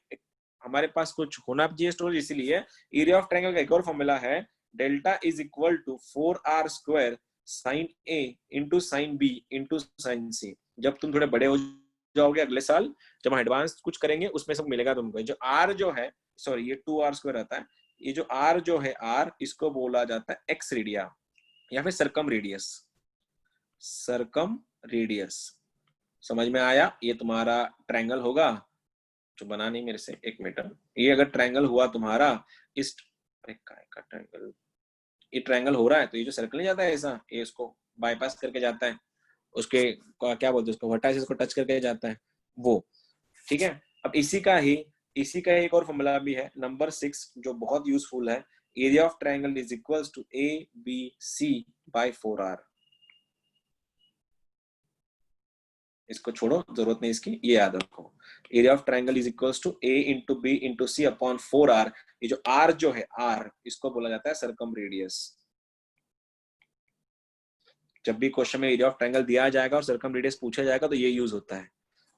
हमारे पास कुछ होना चाहिए स्टोरेज। इसीलिए एरिया ऑफ ट्रायंगल का एक और फॉर्मूला है, delta is equal to 4r square sine a into sine b into sine c। जब तुम थोड़े बड़े हो जाओगे अगले साल, जब हम एडवांस कुछ करेंगे, उसमें सब मिलेगा तुमको। जो r जो है, सॉरी ये 2r स्क्वायर आता है, ये जो r जो है r, इसको बोला जाता है एक्स रेडिया या फिर सरकम रेडियस। सरकम रेडियस समझ में आया? ये तुम्हारा ट्रायंगल होगा, जो बना नहीं मेरे से, एक मिनट। ये अगर ट्रायंगल हुआ तुम्हारा इस, अरे काय का ट्रायंगल, ये ट्रायंगल हो रहा है तो ये जो सर्कल नहीं जाता है ऐसा, ये इसको बाईपास करके जाता है, उसके क्या बोलते हैं उसको, वर्टाइसेस को टच करके जाता है वो, ठीक है। अब इसी का एक और फॉर्मूला भी है, नंबर 6, जो बहुत यूजफुल है। Area of triangle is equals to ABC by 4R। इसको छोड़ो, जरूरत नहीं इसकी, ये याद रखो। Area of triangle is equals to A into B into C upon 4R। ये जो R जो है, R इसको बोला जाता है सर्कम रेडियस। जब भी क्वेश्चन में एरिया ऑफ ट्रायंगल दिया जाएगा और सर्कम रेडियस पूछा जाएगा तो ये यूज होता है।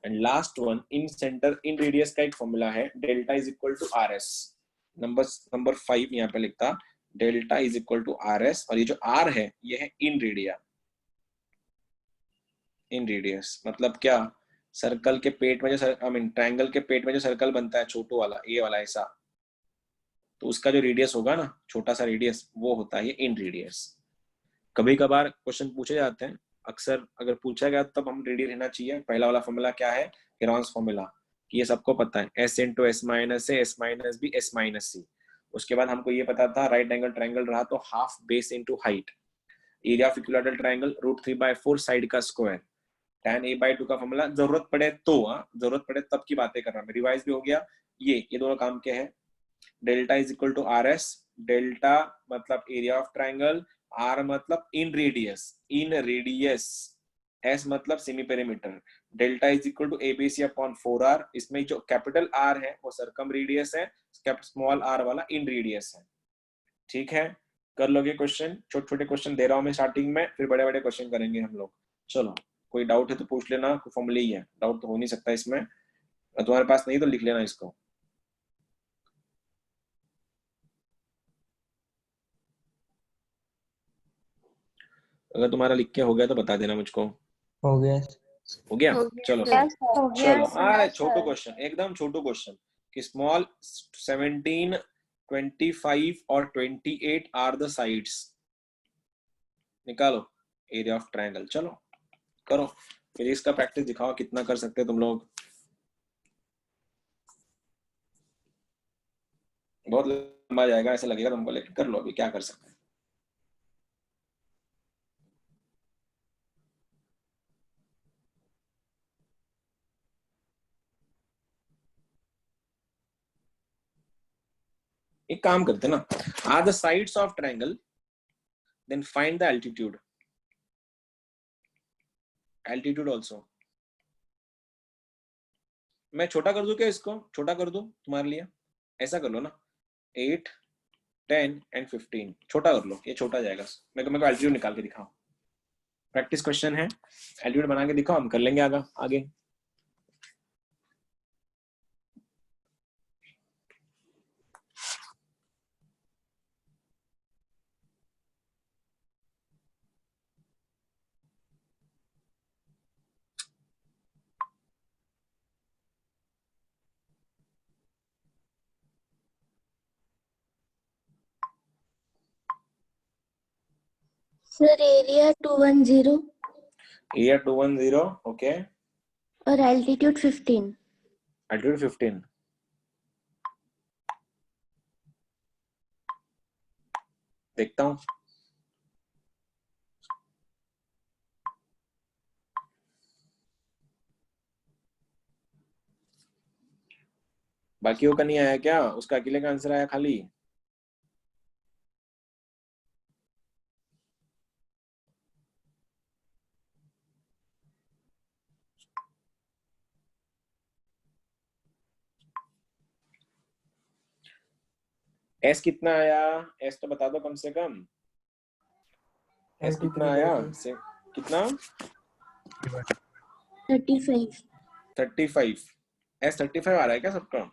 And last one, incentre inradius का एक फॉर्मूला है, delta is equal to RS। Number 5 यहाँ पे लिखता, delta is equal to RS, और ये जो R है ये है इन रेडिया। इन रेडियस मतलब क्या, सर्कल के पेट में जो ट्रायंगल के पेट में जो सर्कल बनता है छोटू वाला, ये वाला ऐसा, तो उसका जो रेडियस होगा ना, छोटा सा रेडियस, वो होता है इन रेडियस। कभी कभार क्वेश्चन पूछे जाते हैं, अक्सर अगर पूछा गया तब हम रेडी रहना चाहिए। पहला वाला फॉर्मूला क्या है, हेरॉन्स फॉर्मूला, कि ये सबको पता है, S into S minus A, S minus B, S minus C। उसके बाद हमको ये पता था राइट एंगल ट्रायंगल रहा तो half base into height. Area of equilateral triangle √3/4 side का स्क्वायर। tan A/2 का फॉर्मूला, जरूरत पड़े तो, जरूरत पड़े तब की बातें कर रहा हूं, रिवाइज भी हो गया। ये दोनों काम के हैं। Delta is equal to RS, delta मतलब एरिया ऑफ ट्रायंगल, R मतलब इन रेडियस, S मतलब semi perimeter. Delta is equal to ABC upon 4R। इसमें जो कैपिटल R है वो सर्कम रेडियस है, स्मॉल r वाला इन रेडियस है। ठीक है, कर लोगे क्वेश्चन, छोटे छोटे क्वेश्चन दे रहा हूं मैं स्टार्टिंग में, फिर बड़े बड़े क्वेश्चन करेंगे हम लोग। चलो, कोई डाउट है तो पूछ लेना, कोई फॉर्मूला ही है, डाउट तो हो नहीं सकता इसमें। तुम्हारे पास नहीं तो लिख लेना इसको। अगर तुम्हारा लिख के हो गया तो बता देना मुझको। हो गया। हो गया, चलो हो गया चलो। अरे छोटू क्वेश्चन, एकदम छोटू क्वेश्चन, कि स्मॉल 17, 25 और 28 आर द साइड्स। निकालो एरिया ऑफ ट्रायंगल। चलो करो, फिर इसका प्रैक्टिस दिखाओ कितना कर सकते हैं तुम लोग। बहुत लंबा जाएगा ऐसा लगेगा तुमको, लेकिन कर लो अभी, क्या कर सकते हैं। एक काम करते ना, are the sides of triangle, then find the altitude. Altitude also मैं छोटा कर दूं क्या, इसको छोटा कर दूं तुम्हारे लिए, ऐसा कर लो ना, 8, 10 एंड 15 छोटा कर लो, ये छोटा जाएगा। मेरे को एल्टीट्यूड निकाल के दिखाओ, प्रैक्टिस क्वेश्चन है, एल्टीट्यूड बना के दिखाओ, हम कर लेंगे आगे। सर एरिया 210 एरिया 210, ओके, और एल्टीट्यूड 15। एल्टीट्यूड 15, देखता हूं। बाकियों का नहीं आया क्या, उसका अकेले का आंसर आया खाली। एस कितना आया, एस तो बता दो कम से कम। एस कितना आया, कितना, 35। एस 35 आ रहा है क्या सबका?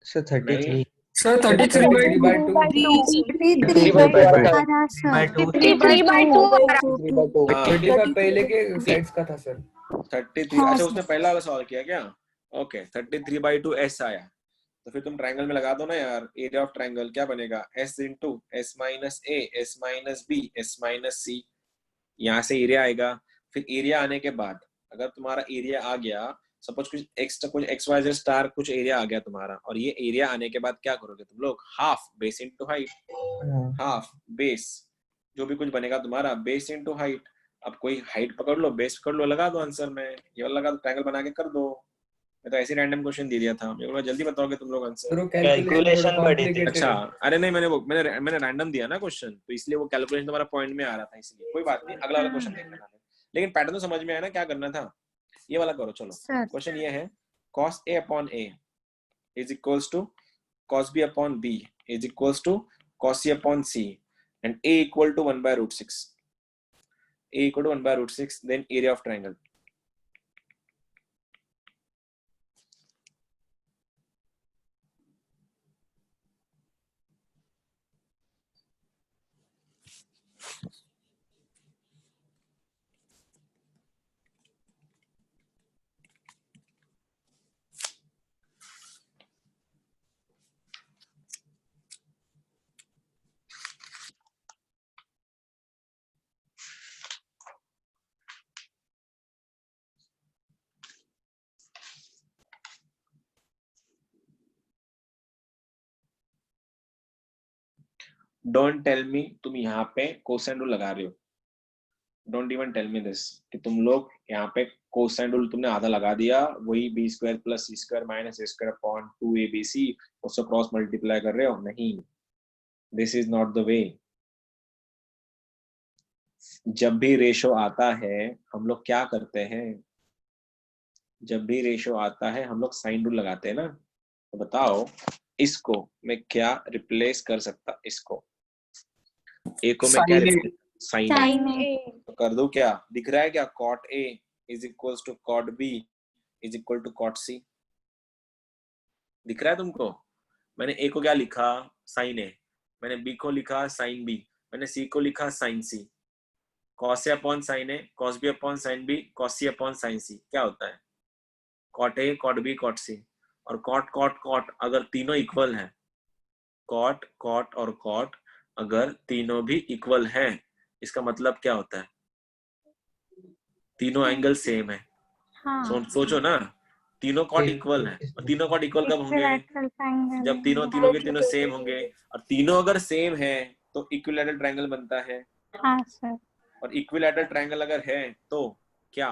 सर 33। सर 33/2 पहले के साइड्स का था सर। 33, अच्छा उसने पहला वाला सवाल किया क्या? ओके, 33/2 एस आया, तो फिर तुम ट्रायंगल में लगा दो ना यार, एरिया ऑफ ट्रायंगल क्या बनेगा, S into S minus A, S minus B, S minus C। यहाँ से एरिया आएगा, फिर एरिया आने के बाद अगर तुम्हारा एरिया आ गया सपोज कुछ एक्स वाई जेड स्टार कुछ एरिया आ गया तुम्हारा, और ये एरिया आने के बाद क्या करोगे तुम लोग? Half base into height, half base जो भी कुछ बनेगा तुम्हारा बेस इनटू हाइट। अब कोई हाइट पकड़ लो, बेस पकड़ लो, लगा दो आंसर में, ये वाला लगा दो, ट्रायंगल बना के कर दो। मैं तो ऐसे रैंडम क्वेश्चन दे दिया था, मेरे को जल्दी बताओगे तुम लोग आंसर। कैलकुलेशन बड़ी थी। अच्छा, अरे नहीं, मैंने रैंडम दिया ना क्वेश्चन, तो इसलिए वो कैलकुलेशन तुम्हारा पॉइंट में आ रहा था, इसलिए कोई बात नहीं, अगला वाला क्वेश्चन देख लेना। लेकिन पैटर्न तो समझ में आया ना क्या करना था? ये वाला करो। चलो क्वेश्चन ये है, cos a upon a is equals to cos b upon b is equals to cos c upon c and a equal to 1 by root 6. A equal to 1 by root 6, then area of triangle. Don't tell me तुम यहाँ पे cosine rule लगा रहे हो, don't even tell me this कि तुम लोग यहाँ पे कोसाइन रूल तुमने आधा लगा दिया, वही बी स्क्वायर प्लस सी स्क्वायर माइनस ए स्क्वायर अपॉन 2abc उससे क्रॉस मल्टीप्लाई कर रहे हो। नहीं, this is not the way. जब भी रेशो आता है हम लोग क्या करते हैं? जब भी रेशो आता है हम लोग साइन रूल लगाते हैं ना। तो बताओ इसको मैं क्या रिप्लेस कर सकता? इसको ए को मैं क्या रिप्लेस? साइन ए। तो कर दो, क्या दिख रहा है? क्या cot a is equals to cot b is equal to cot c दिख रहा है तुमको? मैंने a को क्या लिखा? साइन a, मैंने b को लिखा साइन b, मैंने c को लिखा sine c। cos a upon sine a, cos b upon sine b, cos c upon sine c क्या होता है? cot a, cot b, cot c। और cot cot cot अगर तीनों इक्वल है, cot cot और cot अगर तीनों भी इक्वल है, इसका मतलब क्या होता है? तीनों एंगल सेम है। सोचो ना, तीनों कॉट इक्वल है, और तीनों कॉट इक्वल कब होंगे? जब तीनों के तीनों सेम होंगे, और तीनों अगर सेम है तो इक्विलैटरल ट्रायंगल बनता है। हाँ सर। और इक्विलैटरल ट्रायंगल अगर है तो क्या?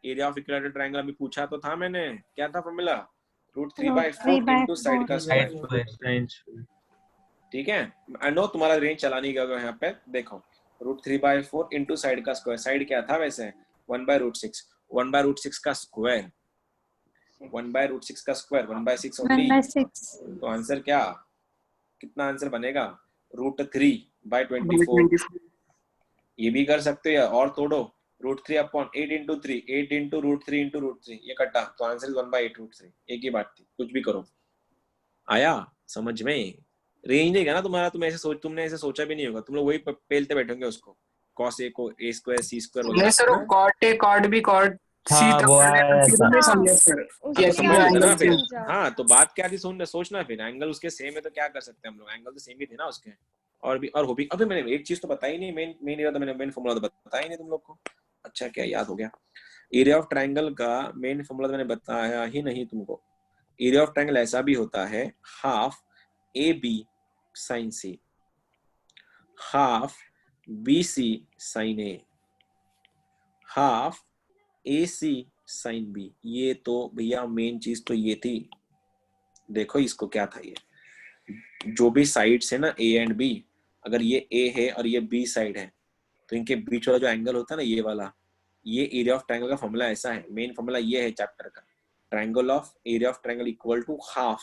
एरिया ऑफ इक्विलैटरल ट्रायंगल अभी पूछा तो था मैंने, क्या था फॉर्मूला? √3/4 इनटू साइड का स्क्वायर। ठीक है, आई नो तुम्हारा रेंज चला नहीं गया यहाँ पे। देखो √3/4 इनटू साइड का स्क्वायर, साइड क्या था वैसे? 1/√6, 1/√6 का स्क्वायर, 1/√6 का स्क्वायर 1/6 ओनली। तो आंसर क्या, कितना आंसर बनेगा? √3/24। ये भी कर सकते हो, और तोड़ो, √3 अपॉन 8 इंटू 3, 8 इंटू √3 इंटू √3, ये कटा तो आंसर 1/8√3। एक ही बात थी, कुछ भी करो। आया समझ में? रेंज देगा ना तुम्हारा, तुमने ऐसे सोचा भी नहीं होगा, तुम लोग वही पेलते बैठोगे उसको, cos a को a स्क्वायर c स्क्वायर वगैरह। नहीं sir, cot a cot b cot c वो आया था। समझ सर। हाँ, तो बात क्या थी? सोचना फिर, एंगल उसके सेम है तो क्या कर सकते हैं हम लोग? एंगल तो सेम ही थे ना उसके। और हो भी, अबे मैंने एक चीज तो बताई नहीं, मेन फॉर्मूला तो बताया ही नहीं तुम लोग को। अच्छा, क्या याद हो गया? एरिया ऑफ ट्रायंगल का मेन फॉर्मूला मैंने बताया ही नहीं तुमको। एरिया ऑफ ट्रायंगल ऐसा भी होता है, half AB sin C, half BC sin A, half AC sin B। ये तो भैया मेन चीज तो ये थी। देखो इसको क्या था, ये जो भी साइड्स है ना A एंड B, अगर ये A है और ये B साइड है तो इनके बीच वाला जो एंगल होता है ना, ये वाला, ये एरिया ऑफ ट्रायंगल का फॉर्मूला ऐसा है। मेन फॉर्मूला ये है चैप्टर का, triangle of area of triangle equal to half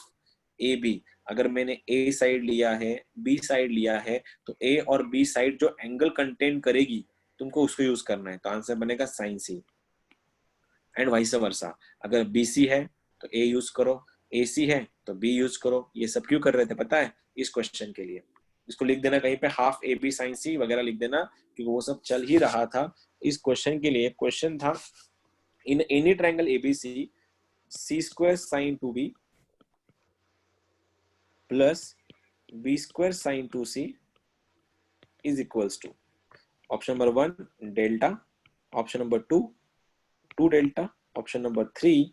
AB। अगर मैंने A साइड लिया है, B साइड लिया है, तो A और B साइड जो एंगल कंटेन करेगी तुमको उसको यूज करना है, तो आंसर बनेगा sin C। And vice versa, अगर BC है तो A यूज करो, AC है तो B यूज करो। ये सब क्यों कर रहे थे पता है? इस क्वेश्चन के लिए। इसको लिख देना कहीं पे, हाफ AB sin C वगैरह लिख देना, क्योंकि वो सब चल ही रहा था इस क्वेश्चन के लिए। क्वेश्चन था, in any triangle ABC C square sin 2B plus B square sin 2C is equals to, option number 1 delta, option number 2 delta, option number 3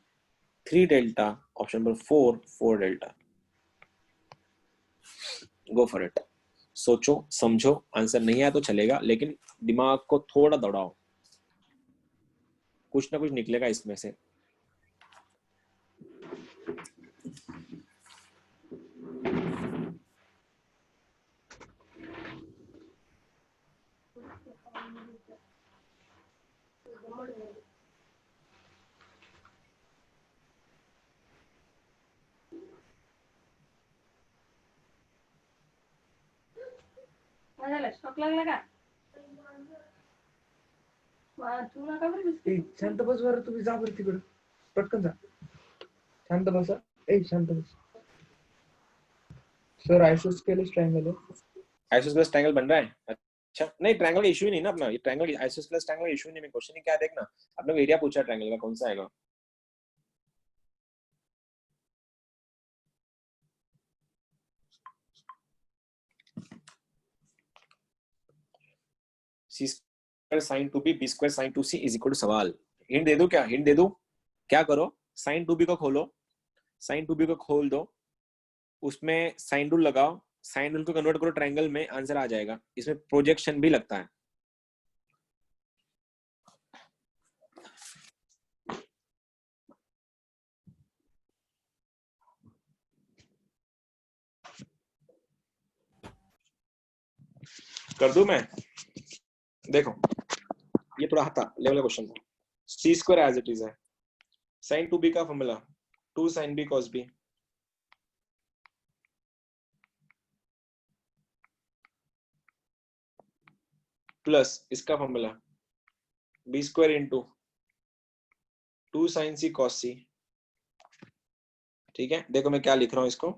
3 delta, option number 4 delta. Go for it. सोचो समझो, answer नहीं आया तो चलेगा, लेकिन दिमाग को थोड़ा दौड़ाओ, कुछ ना कुछ निकलेगा इसमें से। शांत बस बरं, तुम्ही जा बरं तिकडं, पटकन जा, शांत बसा. शांत बस सर. आइसोस्केलेस ट्रायंगल है. आइसोस्केलेस ट्रायंगल बन रहा है? अच्छा, नहीं ट्रायंगल का इशू ही नहीं ना अपना, ये ट्रायंगल आइसोस्केलेस ट्रायंगल का इशू ही नहीं। मैं क्वेश्चन ही क्या देखना, आपने एरिया पूछा ट्रायंगल का, कौन सा आएगा? C square sine 2b B square sine 2c is equal to सवाल। हिंट दे दूं क्या? हिंट दे दूं? क्या करो, साइन 2b को खोलो, साइन 2b को खोल दो, उसमें साइन रूल लगाओ, साइन रूल को कन्वर्ट करो ट्रायंगल में, आंसर आ जाएगा। इसमें प्रोजेक्शन भी लगता है। कर दूं मैं? देखो ये थोड़ा हटा लेवल का क्वेश्चन था। C square as it is है, साइन 2b का formula 2 sin b cos b, plus इसका formula b square into 2 sin c cos c। ठीक है, देखो मैं क्या लिख रहा हूं इसको,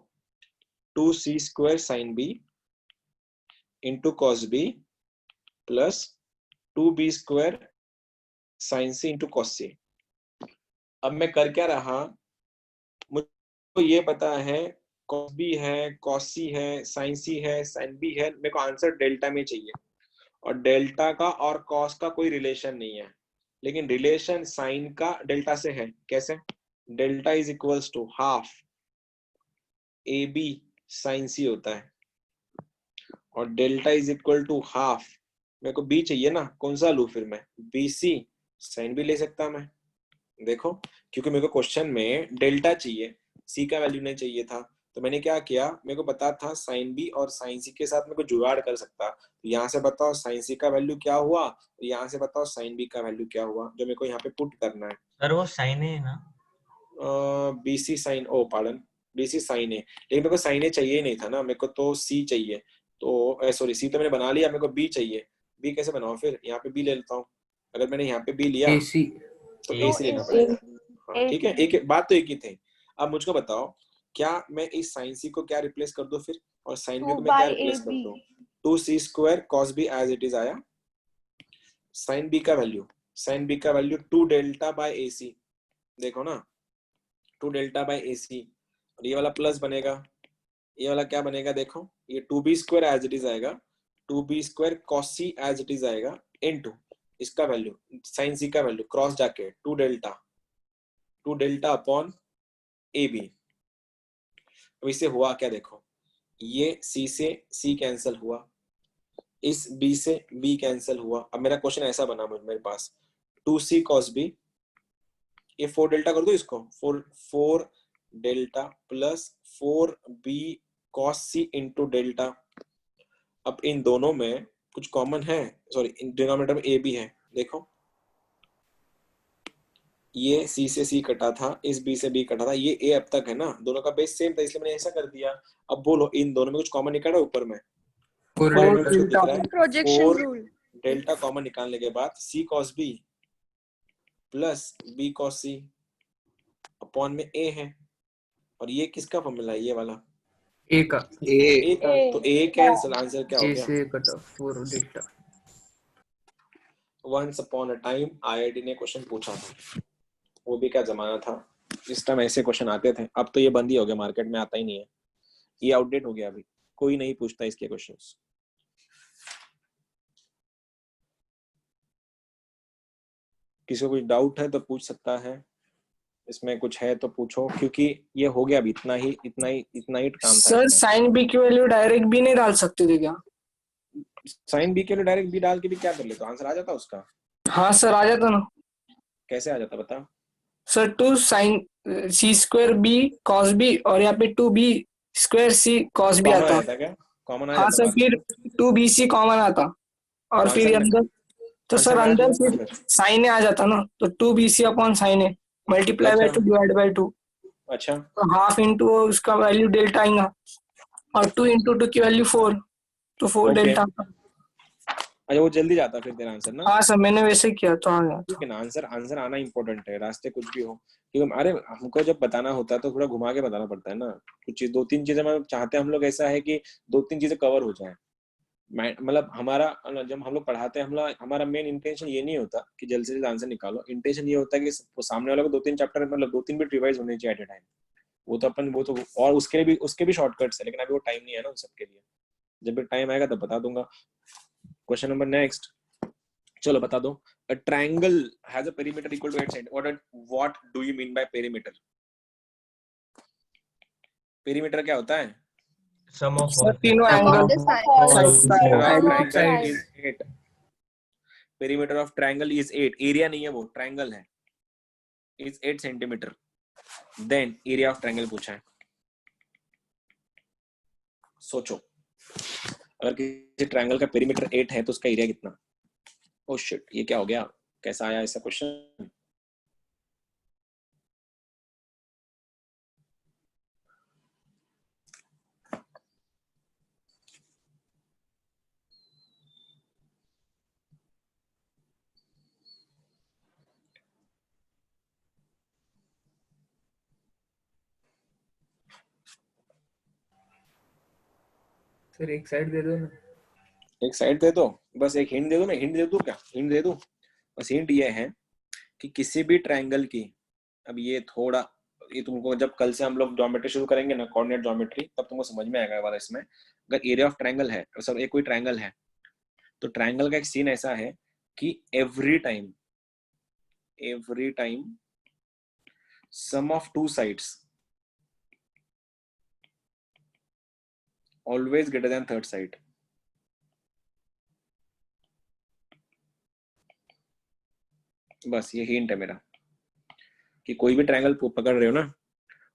2c square sin b into cos b plus 2b square sin c into cos c। अब मैं कर क्या रहा, मुझको ये पता है cos b है, cos c है, sin c है, sin b है, मेरे को आंसर डेल्टा में चाहिए। और डेल्टा का और cos का कोई रिलेशन नहीं है, लेकिन रिलेशन साइन का डेल्टा से है। कैसे? Delta is equals to half A B sine C होता है, और delta is equal to half, मेरे को बी चाहिए ना, कौन सा लूं फिर मैं? बी सी साइन बी ले सकता मैं। देखो, क्योंकि मेरे को क्वेश्चन में डेल्टा चाहिए, सी का वैल्यू नहीं चाहिए था, तो मैंने क्या किया, मेरे को पता था साइन बी और साइन सी के साथ मेरे को जुगाड़ कर सकता। तो यहाँ से बताओ साइन सी का वैल्यू क्या हुआ, तो यहाँ से बताओ साइन बी का वैल्यू क्या हुआ, जो मेरे को यहाँ पे पुट करना है। सर वो साइन है ना? बी सी साइन, ओ पार्डन, बी सी साइन ए, लेकिन मेरे को साइन ए चाहिए ही नहीं था ना, मेरे को तो सी चाहिए। तो सॉरी, सी तो मैंने बना लिया, मेरे को बी चाहिए। बी कैसे बनाऊं फिर? यहाँ पे बी ले लेता हूँ। अगर मैंने यहाँ पे बी लिया AC. तो ए सी लेना पड़ेगा। हाँ ठीक है, एक बात तो एक ही थी। अब मुझको बताओ, क्या मैं इस साइन सी को क्या रिप्लेस कर दूं फिर, और साइन बी को मैं क्या रिप्लेस कर दूं? 2c square cos b as it is आया, साइन बी का वैल्यू, साइन बी का value 2 delta by A C, देखो ना 2 डेल्टा बाय ए सी, और ये वाला प्लस बनेगा, ये वाला क्या बनेगा देखो, ये 2b square as it is आएगा, 2b square cos c as it is आएगा, इनटू इसका वैल्यू साइन सी का वैल्यू क्रॉस जाके 2 डेल्टा अपॉन ए बी। अब इससे हुआ क्या देखो, ये c से c कैंसिल हुआ, इस b से b कैंसिल हुआ। अब मेरा क्वेश्चन ऐसा बना मेरे पास 2c cos b, ये 4 डेल्टा कर दो इसको, 4 delta plus 4b cos c into delta. अब इन दोनों में कुछ कॉमन है, सॉरी डिनोमिनेटर में ए बी है, देखो ये c से c कटा था, इस b से b कटा था, ये a अब तक है ना, दोनों का बेस सेम था, इसलिए मैंने ऐसा कर दिया। अब बोलो इन दोनों में कुछ कॉमन निकला ऊपर में? 4 4 delta. Projection rule. Delta common निकालने के बाद c cos b plus b cos c upon में a है, और ये किसका फॉर्मूला है? ये वाला A का. a का, तो a कैंसिल, आंसर क्या हो A गया? से कटा 4 delta. Once upon a time IIT ने क्वेश्चन पूछा था, वो भी क्या जमाना था, इस टाइम ऐसे क्वेश्चन आते थे। अब तो ये बंद ही हो गया, मार्केट में आता ही नहीं है, ये आउटडेट हो गया, अभी कोई नहीं पूछता इसके क्वेश्चंस। किसी को कुछ डाउट है तो पूछ सकता है। इसमें कुछ है तो पूछो, क्योंकि ये हो गया अभी इतना ही काम था सर इसमें। साइन बी की वैल्यू डायरेक्ट बी नहीं डाल सकते थे क्या? साइन बी के लिए डायरेक्ट बी डाल के भी क्या कर लेते, आंसर आ जाता उसका? हाँ सर आ जाता ना कैसे आ जाता बता? सर। 2 साइन सी स्क्वायर बी कॉस बी, और यहाँ पे 2 बी स्क्वायर सी कॉस बी कॉमन आ आता। जाता क्या? कॉमन आ हाँ जाता सर, बाकी? फिर 2 बी सी कॉमन आता, और तो फिर आंसर में अंदर तो सर आंसर अंदर में फिर साइन ए आ जाता ना, तो 2 B C upon sine A multiply by अच्छा 2 डिवाइड बाय 2, अच्छा तो हाफ इंटू उसका वैल्यू डेल्टा आएगा, और 2 इंटू 2 की वैल्यू 4, तो 4 ओके। डेल्टा। अच्छा वो जल्दी जाता फिर तेरा आंसर ना? हाँ सर मैंने वैसे किया तो आ गया ठीक था। है ना, आंसर आना इम्पोर्टेंट है, रास्ते कुछ भी हो, क्योंकि अरे हमको जब बताना होता है तो थोड़ा घुमा के बताना पड़ता है ना। कुछ चीज 2-3 चीजें हम चाहते हैं, हम लोग ऐसा है कि 2-3 चीजें कवर हो जाए। मतलब हमारा जब हम लोग पढ़ाते हैं, हमारा मेन इंटेंशन ये नहीं होता कि जल्द से जल्द आंसर निकालो। इंटेंशन ये होता है कि सामने वाले को 2-3 चैप्टर मतलब 2-3 भी रिवाइज होने चाहिए एट ए टाइम। वो तो और उसके भी शॉर्टकट्स है, लेकिन अभी वो टाइम नहीं है ना उन सबके लिए। जब भी टाइम आएगा तब बता दूंगा। क्वेश्चन नंबर नेक्स्ट, चलो बता दो। A triangle has a perimeter equal to 8 cm. What do you mean by perimeter? Perimeter क्या होता है? Sum of सर all तीनों sides. Angle Perimeter of Sides. triangle is 8. Perimeter of triangle is 8. Area नहीं है, वो triangle है, is 8 centimeter. Then area of triangle पूछा है। सोचो, अगर किसी ट्रायंगल का पेरीमीटर 8 है तो उसका एरिया कितना? ओह शिट, ये क्या हो गया? कैसा आया ऐसा क्वेश्चन? सर एक साइड दे दो ना। एक साइड दे दो, बस एक हिंट दे दो। मैं हिंट दे दूं क्या? हिंट दे दूं? बस हिंट ये है कि किसी भी ट्रायंगल की, अब ये तुमको जब कल से हम लोग ज्योमेट्री शुरू करेंगे ना, कोऑर्डिनेट ज्योमेट्री, तब तुमको समझ में आएगा वाला। इसमें अगर एरिया ऑफ ट्रायंगल है, सब एक कोई ट्रायंगल है, तो ट्रायंगल का एक सीन ऐसा है कि every time sum of two sides always greater than third side. बस ये हिंट है मेरा कि कोई भी ट्रायंगल पकड़ रहे हो ना,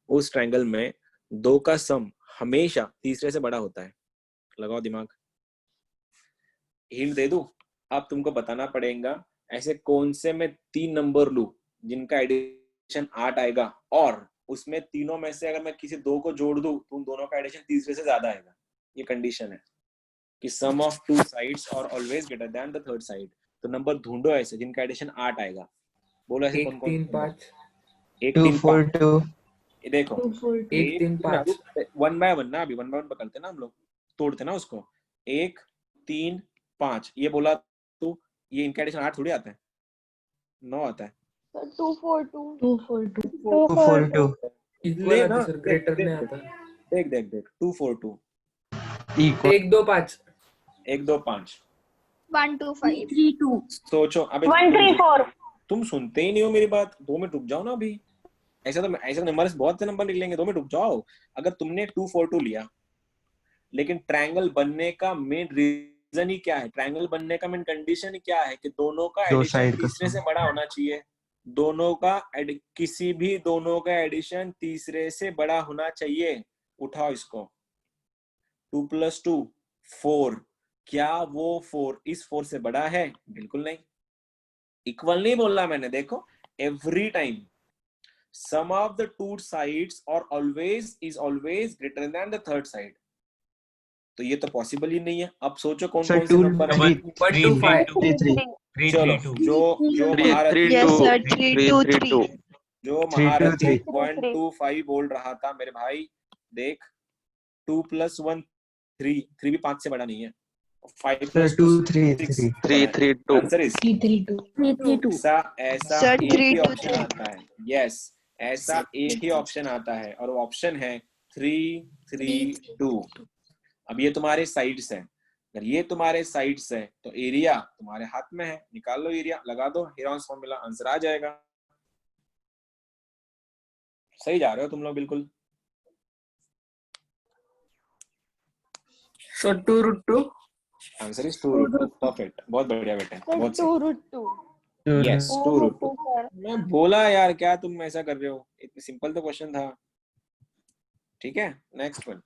उस ट्रायंगल में 2 का सम हमेशा तीसरे से बड़ा होता है। लगाओ दिमाग। हिंट दे दूं? अब तुमको बताना पड़ेगा ऐसे कौन से मैं 3 नंबर लूं जिनका एडिशन 8 आएगा, और उसमें तीनों में से अगर मैं किसी 2 को जोड़ दूं तो उन दोनों का एडिशन तीसरे से ज्यादा आएगा। ये कंडीशन है कि सम of two sides are always greater than the third side. तो नंबर ढूंढो ऐसे जिनका एडिशन 8 आएगा। बोलो ऐसे कौन 1 कौन? 3 5 1 2 3 4 5। 2 ये देखो 1 3 5 1 बाय 1 ना, अभी 1 बाय 1 पकड़ते ना हम लोग, तोड़ते ना उसको। 1 3 5 ये बोला तो ये इनका एडिशन 8 थोड़ी आता है, 9 आता है। 2 4 2 2 4 2 इक्वल ले आता ना, सर, ग्रेटर नहीं आता। देख 2 4 2 equal 1 2 5 1 2 5 1 2 5 3 2 सोचो। अबे 1 3 4 तुम सुनते ही नहीं हो मेरी बात। 2 मिनट रुक जाओ ना अभी। ऐसा नंबर बहुत से नंबर निकलेंगे, 2 मिनट रुक जाओ। अगर तुमने 2 4 2 लिया, लेकिन ट्रायंगल बनने का मेन रीजन ही क्या है? ट्रायंगल बनने का मेन कंडीशन ही क्या है? कि दोनों का दो एडिशन साइड का तीसरे से बड़ा होना चाहिए। किसी भी दोनों का एडिशन तीसरे से बड़ा होना चाहिए। उठाओ इसको। 2 + 2 4। क्या वो 4 इस 4 से बड़ा है? बिल्कुल नहीं। इक्वल नहीं बोलना मैंने। देखो, every time sum of the two sides are always greater than the third side. तो ये तो पॉसिबल ही नहीं है। अब सोचो कौन कौन से नंबर है। 1 2 5 चलो, जो महारथी यस सर 3 2 3 जो 3 2 महारथी 3 1 2 5 बोल रहा था मेरे भाई, देख 2 + 1 3 3 भी 5 से बड़ा नहीं है। 5 सर + 2 2 3 6 3 3 3 2 आंसर इज 3 3 2 ऐसा सर, एक 3 ही 2 ऑप्शन 3 आता है। यस, ऐसा एक ही ऑप्शन आता है, और वो ऑप्शन है 3 3 2। अब ये तुम्हारे साइड्स है। अगर ये तुम्हारे साइड्स है तो एरिया तुम्हारे हाथ में है। निकाल लो एरिया, लगा दो हेरॉन्स फॉर्मूला, आंसर आ जाएगा। सही जा रहे हो तुम लोग बिल्कुल। So 2√2. Answer is 2√2। परफेक्ट, बहुत बढ़िया बेटा, बहुत सही। 2√2. यस 2√2। मैं बोला यार, क्या तुम ऐसा कर रहे हो, इतना सिंपल तो क्वेश्चन था। ठीक है, नेक्स्ट वन।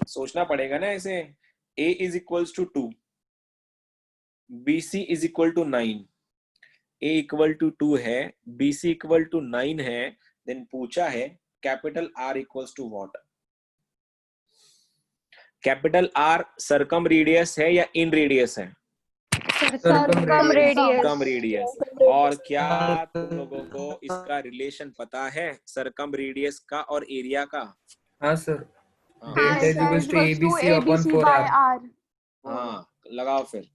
सोचना पड़ेगा ना ऐसे। a is equals to 2, bc is equal to 9, a equal to 2 है, bc इक्वल टू 9 है, देन पूछा है capital R equals to what. Capital R circum radius है या इन रेडियस है? Circum radius. Circum radius. और क्या तुम लोगों को इसका रिलेशन पता है, सरकम रेडियस का और एरिया का? हाँ सर, हाँ, delta is equals to ABC upon 4R। हाँ लगाओ फिर,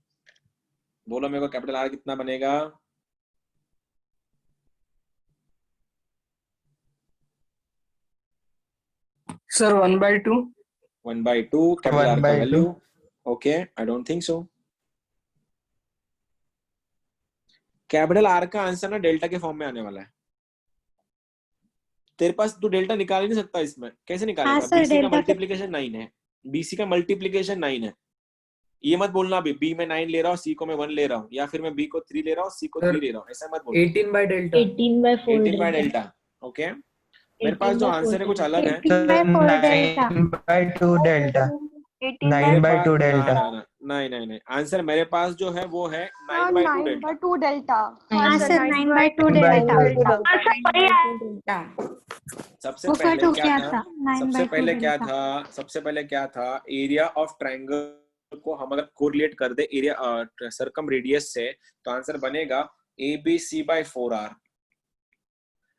बोलो मेरे को कैपिटल R कितना बनेगा? Sir 1/2. 1/2 कैपिटल R का 1/2. Value. Okay, I don't think so. Capital R का आंसर ना डेल्टा के फॉर्म में आने वाला है। तेरे पास तू डेल्टा निकाल ही नहीं सकता इसमें, कैसे निकालेगा? BC का मल्टीप्लिकेशन 9 है, BC का मल्टीप्लिकेशन 9 है। ये मत बोलना अभी B में 9 ले रहा हूँ, C को मैं 1 ले रहा हूँ, या फिर मैं B को 3 ले रहा हूँ, C को 3 ले रहा हूँ, ऐसा मत बोलना। 18 by delta. 18 by delta. Okay, मेरे पास जो आंसर है कुछ अलग है। 9/2 delta. 9/2 delta. नहीं, आंसर मेरे पास जो है वो है 9/2 डेल्टा। 9/2 delta. Answer 9/2 delta. सबसे पहले क्या था? सबसे पहले क्या था? एरिया ऑफ ट्रायंगल को हम अगर कोरिलेट कर दे एरिया सरकम रेडियस से, तो आंसर बनेगा ABC by 4R।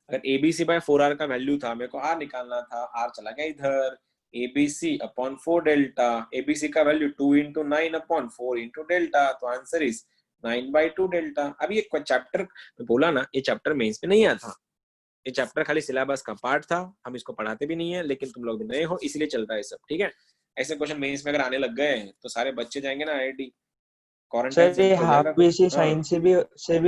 अगर ABC by 4R का वैल्यू था, मेरे को R निकालना था, R चला गया इधर, ABC upon 4 डेल्टा। ABC का value 2 into 9 upon 4 into delta, तो आंसर इज 9/2 डेल्टा। अभी एक चैप्टर बोला ना, ये चैप्टर मेंस में नहीं आया था, ये चैप्टर खाली सिलेबस का पार्ट था, हम इसको पढ़ाते भी नहीं है, लेकिन तुम लोग भी नए हो इसलिए चल रहा है सब। ठीक है, ऐसे क्वेश्चन मेंस में अगर आने लग गए तो सारे बच्चे जाएंगे ना IIT, क्वारंटाइन सर ये हाफ BC साइंस से भी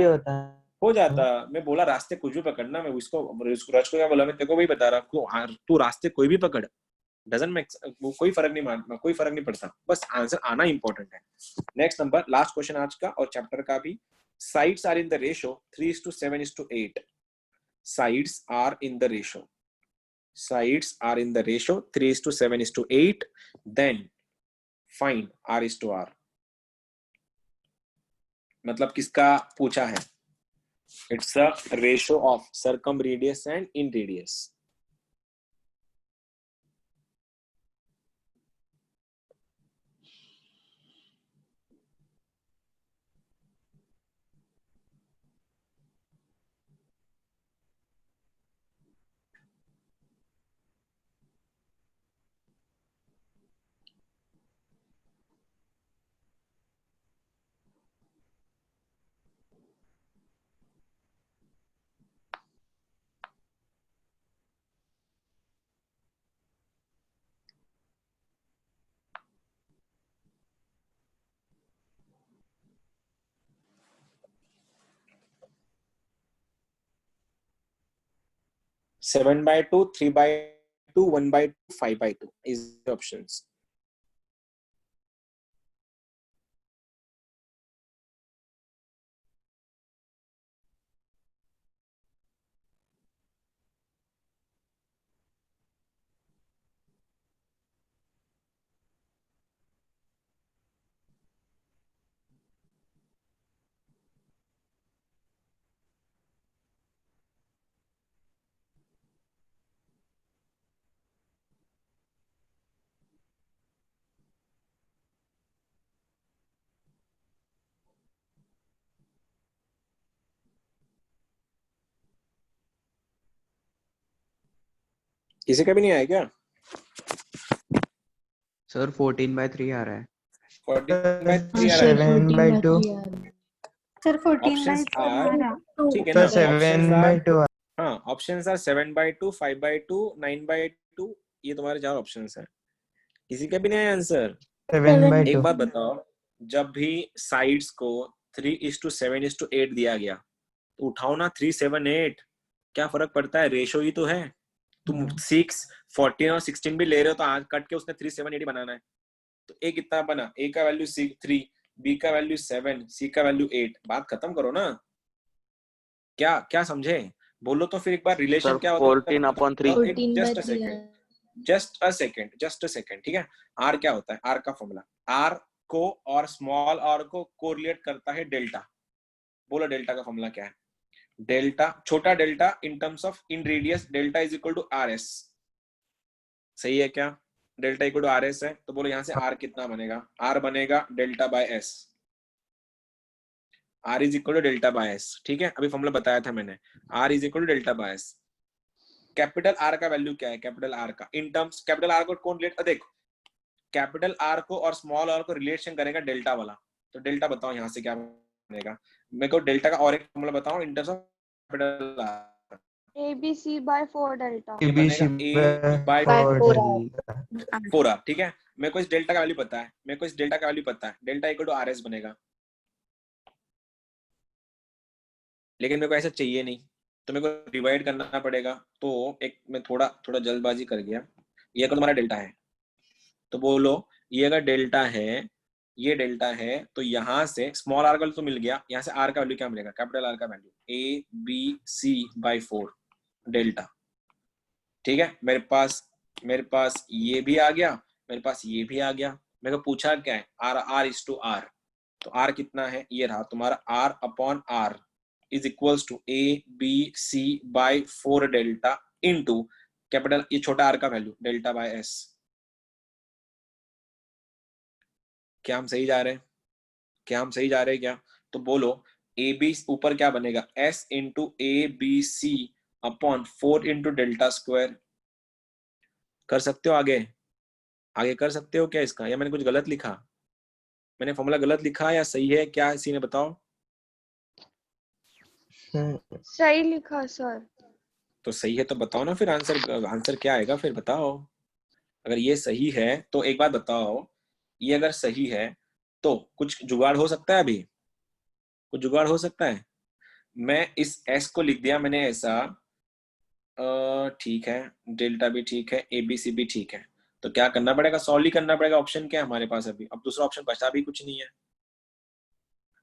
होता है। हो जाता। मैं बोला रास्ते कुछ भी पकड़ना, मैं उसको रच को क्या बोला, मैं तेरे को वही बता रहा, तू रास्ते कोई भी पकड़, डजंट मेक, कोई फर्क नहीं पड़ता, बस आंसर आना इंपॉर्टेंट है। नेक्स्ट नंबर, लास्ट क्वेश्चन आज का और चैप्टर का भी। Sides are in the ratio 3:7:8। sides are in the ratio 3:7:8, then find R/R। मतलब किसका पूछा है? It's a ratio of circum radius and in radius. Seven by two, 3/2, 1/2, 5/2 is the options. किसी का भी नहीं आया क्या? सर 14/3 आ रहा है। 14/3 आ रहा है। 7/2. Sir 14 by Options 4 are, ठीक है तो ना? 7/2. हाँ, ऑप्शंस आर 7/2, 5/2, 9/2। ये तुम्हारे 4 ऑप्शंस हैं। किसी का भी नहीं आया आंसर? 7/2. एक बात बताओ, जब भी साइड्स को 3:7:8 दिया गया, तो उठाओ ना 3, 7, 8, क्या फर्क पड़ता है? रेशो ही तो है। तुम 6, 14 और 16 भी ले रहे हो तो आज कट के उसने 3, 7, 8 बनाना है। तो ए कितना बना, ए का वैल्यू 3, बी का वैल्यू 7, सी का वैल्यू 8। बात खत्म करो ना, क्या क्या समझे, बोलो तो फिर एक बार रिलेशन क्या होता है। 14/3 जस्ट अ सेकंड, ठीक है। आर क्या होता है, आर का फॉर्मूला, आर को और स्मॉल आर को कोरिलेट करता है डेल्टा। बोलो डेल्टा का फॉर्मूला क्या है, डेल्टा छोटा delta in terms of in radius, delta is equal to R S. सही है क्या, delta equal to R S है, तो बोलो यहाँ से आर कितना बनेगा, आर बनेगा delta by S, R is equal to delta by S. ठीक है, अभी फॉर्मूला बताया था मैंने, R is equal to delta by S. Capital R का वैल्यू क्या है, कैपिटल आर का इन टर्म्स, कैपिटल आर को कौन रिलेट, देखो कैपिटल आर को और स्मॉल आर को रिलेशन करेगा डेल्टा वाला, तो डेल्टा बताओ यहाँ से क्या बनेगा, मेरे को डेल्टा का और एक फॉर्मूला बताओ इन terms of capital R. ABC by 4 delta. ABC by 4 4 ठीक है। मेरे को इस डेल्टा का वैल्यू पता है, delta equal to R S बनेगा, लेकिन मेरे को ऐसा चाहिए नहीं, तो मेरे को डिवाइड करना पड़ेगा। तो एक मैं थोड़ा जल्दबाजी कर गया, ये अगर तुम्हारा डेल्टा है तो बोलो ये अगर डेल्टा है, ये डेल्टा है, तो यहाँ से स्मॉल आर का तो मिल गया, यहाँ से आर का वैल्यू क्या मिलेगा, कैपिटल आर का वैल्यू ABC/4 डेल्टा। ठीक है, मेरे पास ये भी आ गया, मेरे पास ये भी आ गया। मेरे को पूछा क्या है, R इज टू R, तो R कितना है, ये रहा तुम्हारा R/R is equals to ABC/4 delta into capital ये छोटा r का वैल्यू डेल्टा बाय s। क्या हम सही जा रहे हैं, क्या, तो बोलो AB ऊपर क्या बनेगा, S into ABC/4 into delta square. कर सकते हो आगे कर सकते हो क्या इसका, या मैंने कुछ गलत लिखा, मैंने फॉर्मूला गलत लिखा या सही है, क्या इसी ने बताओ। सही लिखा सर। तो सही है तो बताओ ना फिर, आंसर क्या आएगा फिर बताओ। अगर ये सही है तो एक बात बताओ, ये अगर सही है तो कुछ जुगाड़ हो सकता है, अभी कुछ जुगाड़ हो सकता है। मैं इस s को लिख दिया मैंने ऐसा, ठीक है, डेल्टा भी ठीक है, ABC भी ठीक है, तो क्या करना पड़ेगा, सॉल्व ही करना पड़ेगा। ऑप्शन क्या है हमारे पास अभी, अब दूसरा ऑप्शन बचा भी कुछ नहीं है।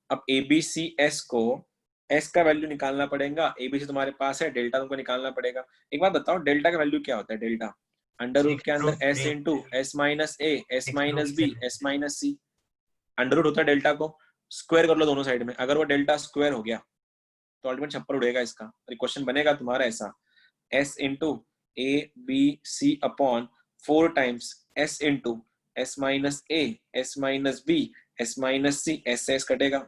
अब ABC S को S का वैल्यू निकालना पड़ेगा, ABC तुम्हारे पास है, डेल्टा तुमको निकालना पड़ेगा। एक बात बताओ, डेल्टा का वैल्यू क्या होता है, डेल्टा अंडर रूट के अंदर S into S minus A, S minus B, S minus C। Under root होता है डेल्टा को, स्क्वायर कर लो दोनों साइड में, अगर वो डेल्टा स्क्वायर हो गया तो अल्टीमेट छप्पर उड़ेगा इसका। क्वेश्चन बनेगा तुम्हारा ऐसा, S into ABC/4 times S into S minus A, S minus B, S minus C, S कटेगा,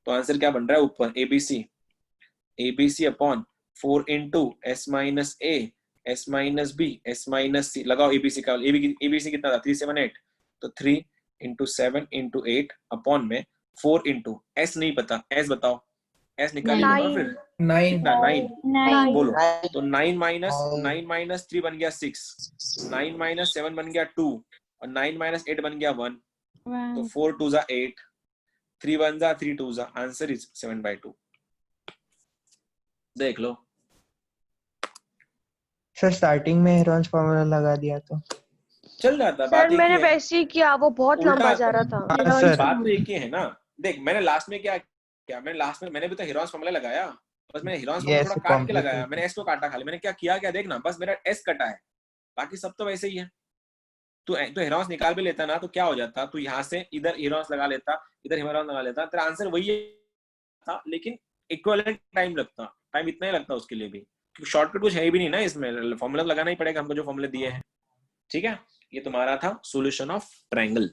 तो आंसर क्या बन रहा है ऊपर, ABC/4 into S minus A, S minus B, S minus C। लगाओ ABC का, ABC कितना था, 378, तो 3 इंटू 7 इंटू 8 अपॉन में 4 इंटू S नहीं पता, S बताओ, S निकालिए बताओ फिर, 9 बोलो, तो 9 माइनस 3 बन गया 6, 9 माइनस 7 बन गया 2, और 9 माइनस 8 बन गया 1, तो 4 2 जा 8, 3 1 जा 3 2 जा, आंसर इज 7/2। देख लो सर, स्टार्टिंग में हेरोन्स फॉर्मूला लगा दिया तो चल जाता। सर मैंने वैसे ही किया, वो बहुत लंबा जा रहा था। सर बात तो एक ही है ना। देख मैंने लास्ट में क्या मैंने लास्ट में मैंने भी तो हेरोन्स फॉर्मूला लगाया, बस मैंने हेरोन्स फॉर्मूला थोड़ा काट के लगाया, मैंने S को काटा खाली, मैंने क्या किया, क्या देखना, बस मेरा S कटा है, बाकी सब तो वैसे ही है। तो हेरोन्स निकाल भी लेता ना तो क्या हो जाता, तू यहाँ से इधर हेरोन्स लगा लेता, इधर हेरोन्स लगा लेता, तेरा आंसर वही था, लेकिन इक्विवेलेंट टाइम लगता, टाइम इतना ही लगता उसके लिए भी, क्योंकि शॉर्टकट कुछ है भी नहीं ना इसमें, फॉर्मूला लगाना ही पड़ेगा हमको जो फॉर्मूले दिए हैं। ठीक है, ये तुम्हारा था सॉल्यूशन ऑफ ट्रायंगल।